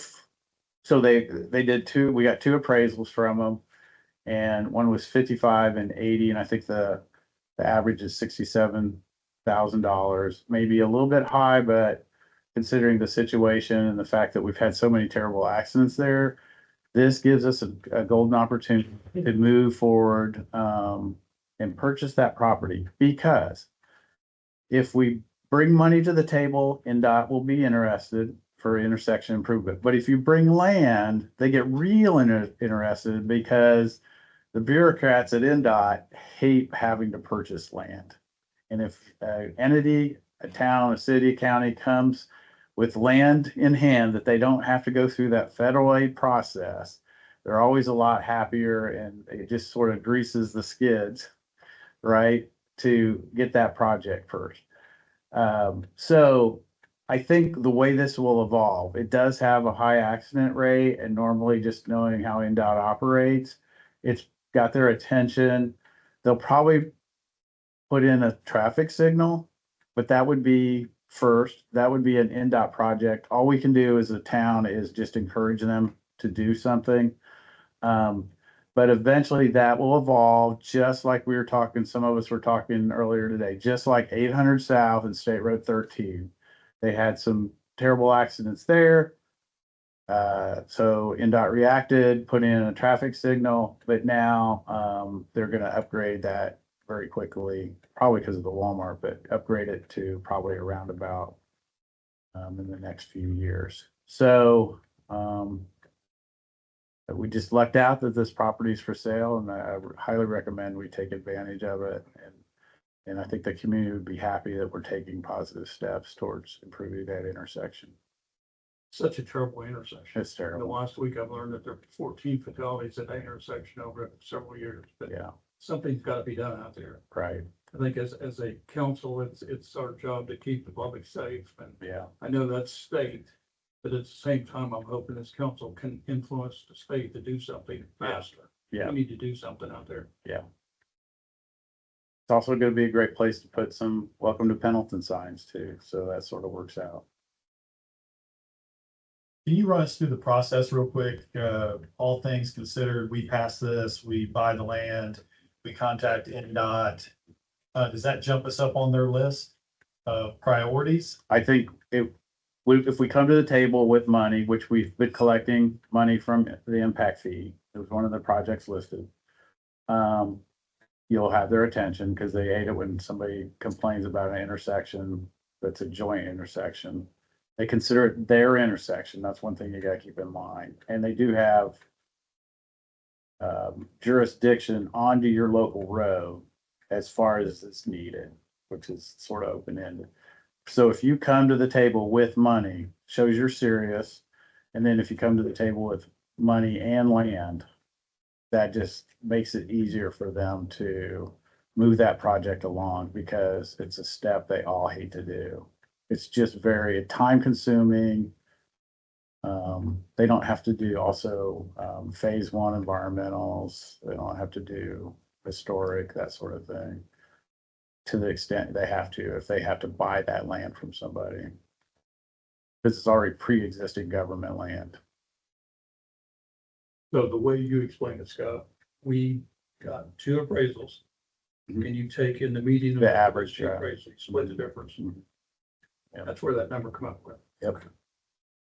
did we got two appraisals from them, and one was 55 and 80, and I think the average is $67,000, maybe a little bit high, but considering the situation and the fact that we've had so many terrible accidents there, this gives us a golden opportunity to move forward and purchase that property. Because if we bring money to the table, NDOT will be interested for intersection improvement. But if you bring land, they get real interested because the bureaucrats at NDOT hate having to purchase land. And if an entity, a town, a city, a county comes with land in hand that they don't have to go through that federal aid process, they're always a lot happier, and it just sort of greases the skids, right, to get that project first. So I think the way this will evolve, it does have a high accident rate, and normally just knowing how NDOT operates, it's got their attention. They'll probably put in a traffic signal, but that would be first. That would be an NDOT project. All we can do as a town is just encourage them to do something. But eventually that will evolve, just like we were talking, some of us were talking earlier today, just like 800 South and State Road 13. They had some terrible accidents there. So NDOT reacted, put in a traffic signal, but now they're going to upgrade that very quickly, probably because of the Walmart, but upgrade it to probably a roundabout in the next few years. So we just lucked out that this property is for sale, and I highly recommend we take advantage of it. And I think the community would be happy that we're taking positive steps towards improving that intersection. Such a terrible intersection. It's The terrible. last week I've learned that there are 14 fatalities at that intersection over several years, but Yeah, something's got to be done out there. right. I think as a council, it's our job to keep the public safe, and Yeah, I know that's state, But at the same time, I'm hoping this council can influence the state to do something faster. Yeah. We need to do something out there. It's also gonna be a great place to put some welcome to Pendleton signs too, so that sort of works out. Can you run us through the process real quick? All things considered, we pass this, we buy the land, we contact NDOT. Does that jump us up on their list of priorities? I think if we come to the table with money, which we've been collecting money from the impact fee, it was one of the projects listed. You'll have their attention because they hate it when somebody complains about an intersection that's a joint intersection. They consider it their intersection. That's one thing you gotta keep in mind. And they do have jurisdiction onto your local road as far as it's needed, which is sort of open-ended. So if you come to the table with money, shows you're serious. And then if you come to the table with money and land, that just makes it easier for them to move that project along because it's a step they all hate to do. It's just very time consuming. They don't have to do also phase one environmentals. They don't have to do historic, that sort of thing. To the extent they have to, if they have to buy that land from somebody. Because it's already pre-existing government land. So the way you explained it, Scott, we got 2 appraisals. Mhm. And you take in the median. of The average, two yeah. appraisals, split the difference. Mhm. Yeah. That's where that number come up with. Yep.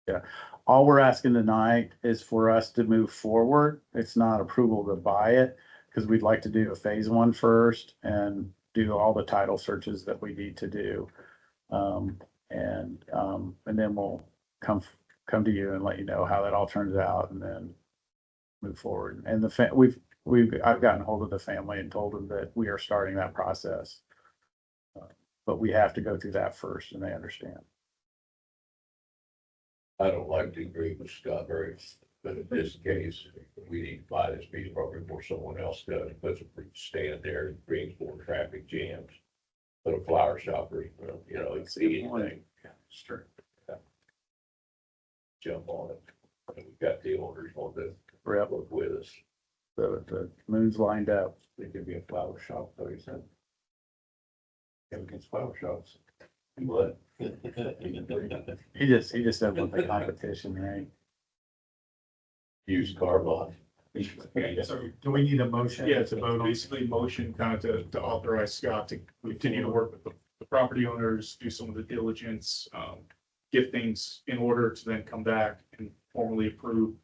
Yeah, all we're asking tonight is for us to move forward. It's not approval to buy it, because we'd like to do a phase one first and do all the title searches that we need to do. And then we'll come to you and let you know how that all turns out and then move forward. And I've gotten hold of the family and told them that we are starting that process. But we have to go through that first and they understand. I don't like to agree with Scott very, but in this case, we need to buy this piece of property before someone else does. Puts a stand there and brings more traffic jams. Put a flower shop or, it's anything. Sure. Jump on it. And we've got the owners on the Yep. work with us. The moon's lined up. It could be a flower shop, though, he said. Yeah, against flower shops. What? He just doesn't want the competition, right? Used car lot. So do we need a motion? Yeah, to to vote on? basically motion kind of to authorize Scott to continue to work with the property owners, do some of the diligence, get things in order to then come back and formally approve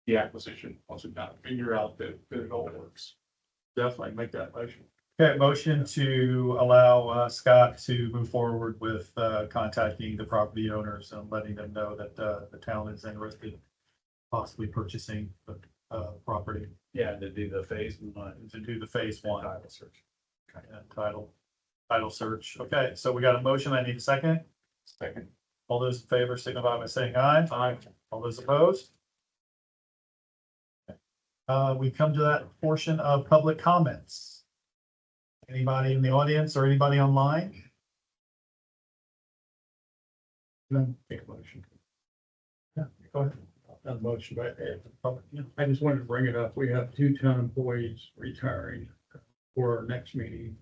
the acquisition, once we've kind of figure out that it all works. Definitely make that motion. Okay, motion to allow Scott to move forward with contacting the property owners and letting them know that the town is interested in possibly purchasing the property. Yeah, to do the phase one. To do the phase one. Title search. And title search. Okay, so we got a motion. I need a second. Second. All those in favor signify by saying aye. Aye. All those opposed? We come to that portion of public comments. Anybody in the audience or anybody online? Take a motion. Yeah, go ahead. That motion right there. I just wanted to bring it up. We have 2 town employees retiring for our next meeting.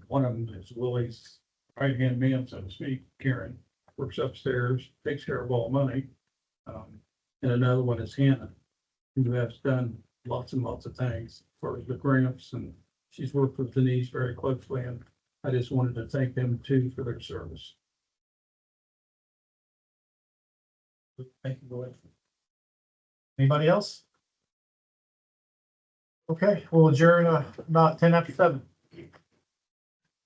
One of them is Willie's right-hand man, so to speak, Karen, works upstairs, takes care of all the money. And another one is Hannah, who has done lots and lots of things for the grants, and she's worked with Denise very closely, and I just wanted to thank them too for their service. Thank you, Lloyd. Anybody else? Okay, we'll adjourn about 10 after 7.